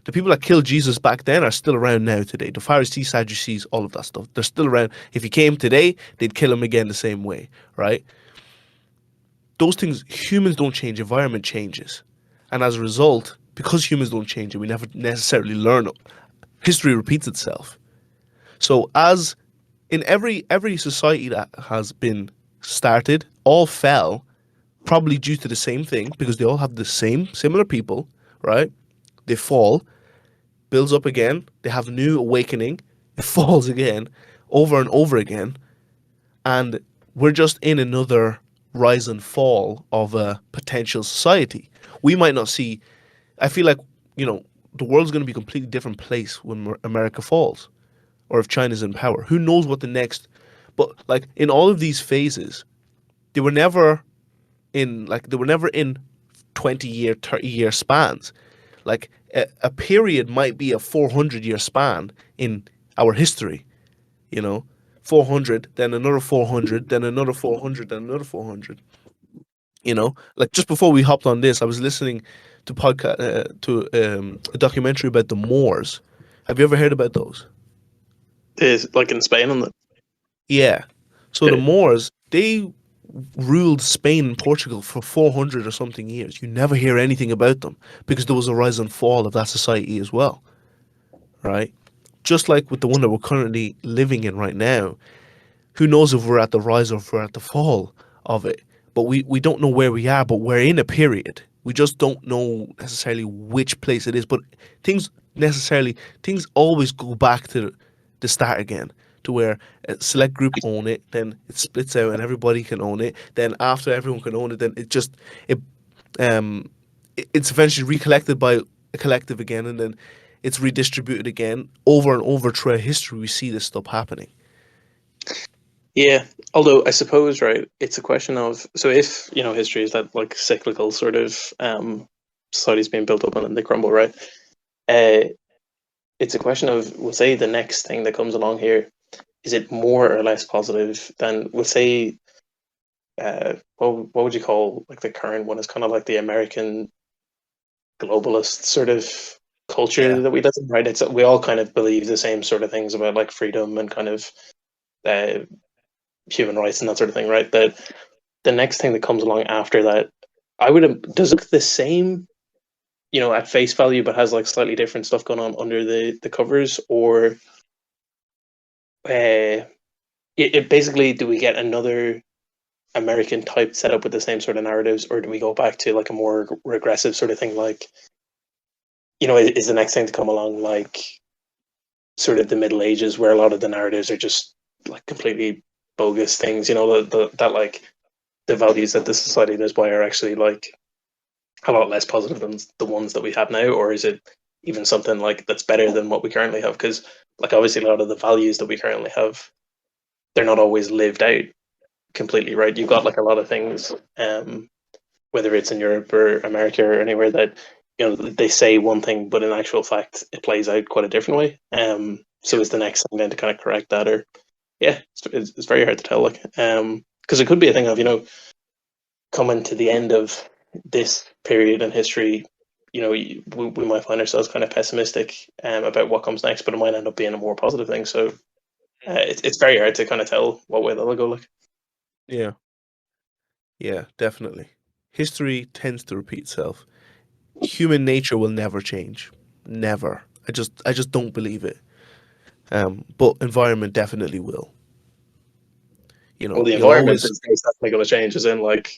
The people that killed Jesus back then are still around now today. The Pharisees, Sadducees, all of that stuff. They're still around. If he came today, they'd kill him again the same way, right? Those things, humans don't change, environment changes. And as a result, because humans don't change and we never necessarily learn, history repeats itself. So as in every society that has been started, all fell probably due to the same thing because they all have the same similar people, right? They fall, builds up again, they have a new awakening, it falls again, over and over again, and we're just in another rise and fall of a potential society. We might not see. I feel like the world's going to be a completely different place when America falls, or if China's in power. Who knows what the next? But like in all of these phases, they were never in 20-year, 30-year spans. Like a period might be a 400-year span in our history, you know, 400, then another 400, then another 400, then another 400. Like just before we hopped on this, I was listening to a documentary about the Moors. Have you ever heard about those? Is like in Spain and the, Yeah. So the yeah. Moors, they ruled Spain and Portugal for 400 or something years. You never hear anything about them because there was a rise and fall of that society as well, right? Just like with the one that we're currently living in right now, who knows if we're at the rise or if we're at the fall of it. But we don't know where we are, but we're in a period. We just don't know necessarily which place it is. But things always go back to the start again. to where a select group own it, then it splits out and everybody can own it. Then after everyone can own it, then it um it's eventually recollected by a collective again, and then it's redistributed again over and over throughout history. We see this stuff happening. Yeah, although I suppose, right, it's a question of, so if, history is that like cyclical sort of societies being built up and then they crumble, right? Uh, it's a question of, we'll say the next thing that comes along here, is it more or less positive than, we'll say, what would you call like the current one? Is kind of like the American globalist sort of Yeah, culture that we live in, right? It's we all kind of believe the same sort of things about like freedom and kind of uh, human rights and that sort of thing, right? That the next thing that comes along after that, I would does it look the same, at face value, but has like slightly different stuff going on under the covers, or it basically, do we get another American type setup with the same sort of narratives, or do we go back to like a more regressive sort of thing, like, is the next thing to come along like sort of the Middle Ages, where a lot of the narratives are just like completely bogus things, that like the values that the society lives by are actually like a lot less positive than the ones that we have now, or is it even something like that's better than what we currently have? Because like obviously a lot of the values that we currently have, they're not always lived out completely, right? You've got like a lot of things, whether it's in Europe or America or anywhere, that they say one thing, but in actual fact, it plays out quite a different way. So is the next thing then to kind of correct that, or yeah, it's very hard to tell. Like, because it could be a thing of coming to the end of this period in history. We might find ourselves kind of pessimistic about what comes next, but it might end up being a more positive thing. So it's very hard to kind of tell what way that'll go. Like, yeah, yeah, definitely. History tends to repeat itself. Human nature will never change, never. I just don't believe it. But environment definitely will. well, the You'll environment always is definitely going to change. As in, like,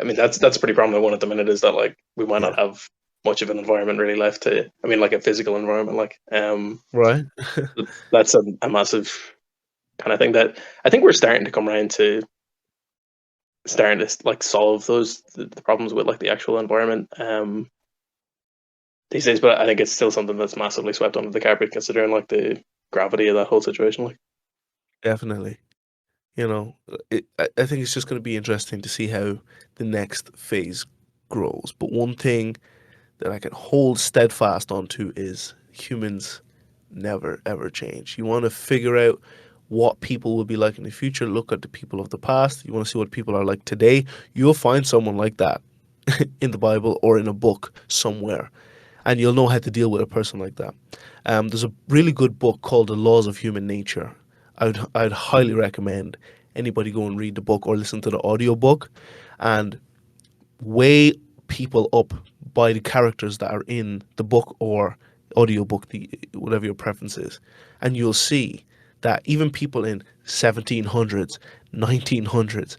I mean, that's a pretty prominent one at the minute. Is that like we might yeah, not have much of an environment really left to. I mean, like a physical environment. Like, right. that's a massive kind of thing that I think we're starting to come around to starting to like solve the problems with like the actual environment these days. But I think it's still something that's massively swept under the carpet, considering like the gravity of that whole situation. Like, Definitely. I think it's just going to be interesting to see how the next phase grows. But one thing that I can hold steadfast onto is humans never ever change. You want to figure out what people will be like in the future, look at the people of the past. You want to see what people are like today. You'll find someone like that in the Bible or in a book somewhere, and you'll know how to deal with a person like that. There's a really good book called The Laws of Human Nature. I'd highly recommend anybody go and read the book or listen to the audio book, and weigh people up by the characters that are in the book or audiobook, whatever your preference is. And you'll see that even people in 1700s, 1900s,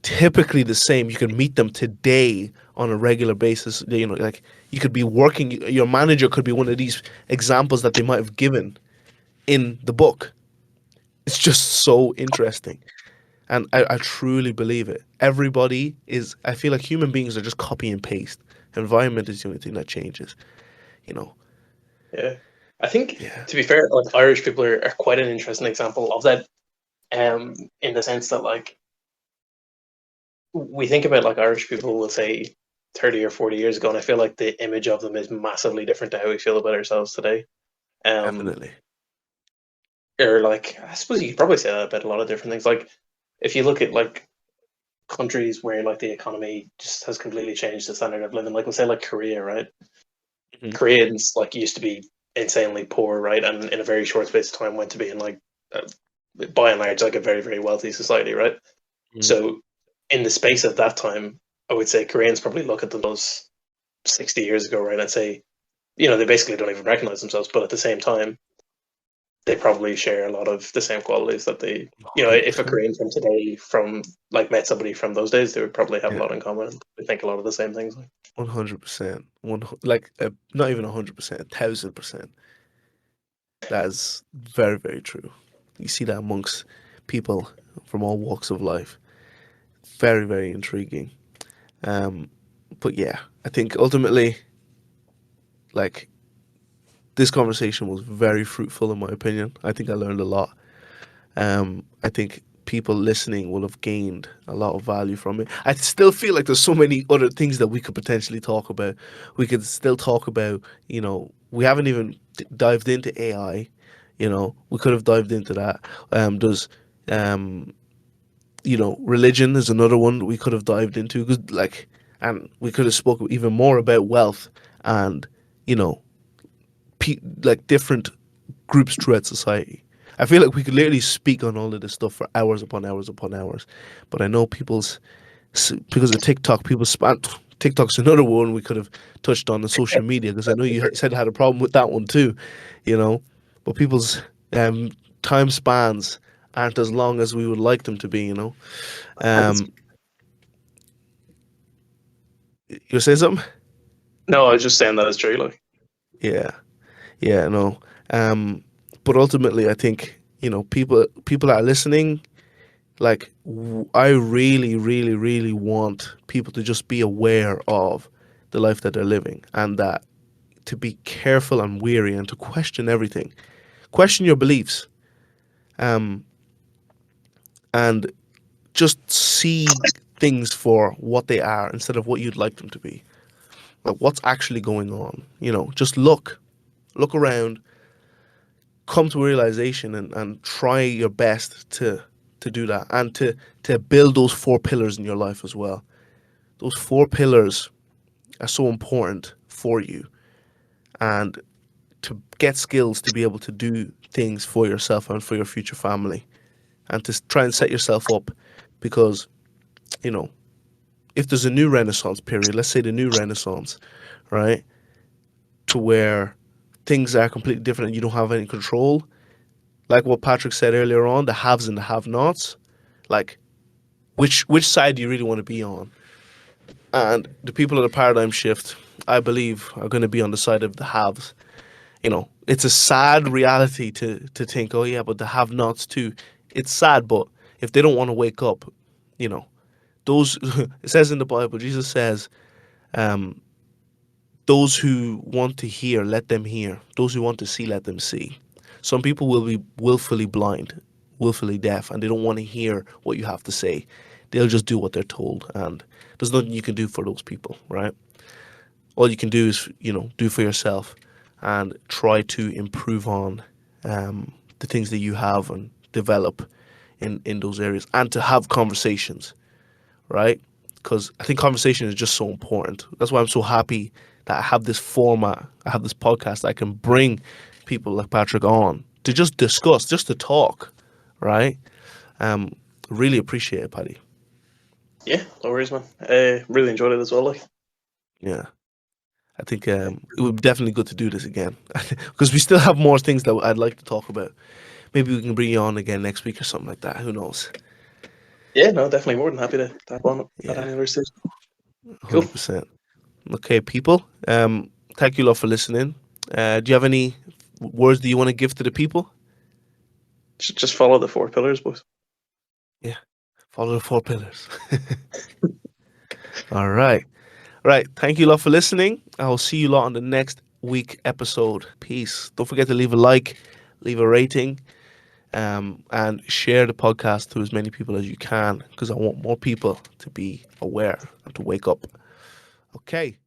typically the same. You can meet them today on a regular basis. Like you could be working, your manager could be one of these examples that they might have given in the book. It's just so interesting. And I truly believe it. I feel like human beings are just copy and paste. Environment is the only thing that changes, you know. yeah, I think Yeah, to be fair, like Irish people are quite an interesting example of that. In the sense that like we think about like Irish people, will say 30 or 40 years ago, and I feel like the image of them is massively different to how we feel about ourselves today. Um, definitely. or like I suppose you could probably say that about a lot of different things. Like if you look at like countries where like the economy just has completely changed the standard of living, like we'll say like Korea, right? Hmm. Koreans like used to be insanely poor, right? And in a very short space of time went to being like uh, by and large like a very, very wealthy society, right? Hmm. So in the space of that time, I would say Koreans probably look at themselves 60 years ago, right, and say, they basically don't even recognize themselves, but at the same time, they probably share a lot of the same qualities that if a 100%. Korean from today from like met somebody from those days, they would probably have a Yeah, lot in common. I think a lot of the same things. 100%. Like not even 100%, 1,000%. That is very, very true. You see that amongst people from all walks of life. Very, very intriguing. Um, but yeah, I think ultimately, like, this conversation was very fruitful in my opinion. I think I learned a lot. I think people listening will have gained a lot of value from it. I still feel like there's so many other things that we could potentially talk about. We could still talk about, we haven't even dived into AI. We could have dived into that. There's, um, religion is another one that we could have dived into, and we could have spoken even more about wealth and, you know, like different groups throughout society. I feel like we could literally speak on all of this stuff for hours upon hours upon hours, but I know because of TikTok, people span. TikTok's another one we could have touched on social media because I know you said you had a problem with that one too, you know, but people's um, time spans aren't as long as we would like them to be, you know. Um, you say something? No, I was just saying that is true. Like, Yeah, yeah, no. Um, but ultimately, I think people that are listening. Like, I really, really, really want people to just be aware of the life that they're living and that to be careful and wary and to question everything, question your beliefs, um, and just see things for what they are instead of what you'd like them to be. Like, what's actually going on? Just look around, come to a realization, and try your best to do that and to build those four pillars in your life as well. Those four pillars are so important for you, and to get skills to be able to do things for yourself and for your future family, and to try and set yourself up, because you know if there's a new renaissance period, let's say the new renaissance, right, to where things are completely different and you don't have any control, like what Patrick said earlier on, the haves and the have-nots, like which side do you really want to be on? And the people of the paradigm shift, I believe, are going to be on the side of the haves. It's a sad reality to think, oh yeah, but the have-nots too. It's sad, but if they don't want to wake up, you know, those it says in the Bible, Jesus says, um, those who want to hear, let them hear. Those who want to see, let them see. Some people will be willfully blind, willfully deaf, and they don't want to hear what you have to say. They'll just do what they're told, and there's nothing you can do for those people, right? All you can do is, do for yourself and try to improve on the things that you have and develop in those areas, and to have conversations, right? Because I think conversation is just so important. That's why I'm so happy that I have this format, I have this podcast. I can bring people like Patrick on to just discuss, just to talk, right? Um, really appreciate it, Paddy. yeah, no worries, man. Really enjoyed it as well. Like, Yeah. I think it would be definitely good to do this again because we still have more things that I'd like to talk about. Maybe we can bring you on again next week or something like that. Who knows? yeah, no, definitely more than happy to tap on at Yeah, any other stage. Cool. 100%. Okay, people. Thank you a lot for listening. Do you have any words that you want to give to the people? Just follow the four pillars, boys. Yeah, follow the four pillars. All right. Right. Thank you a lot for listening. I will see you lot on the next week episode. Peace. Don't forget to leave a like, leave a rating, and share the podcast to as many people as you can because I want more people to be aware and to wake up. Okay.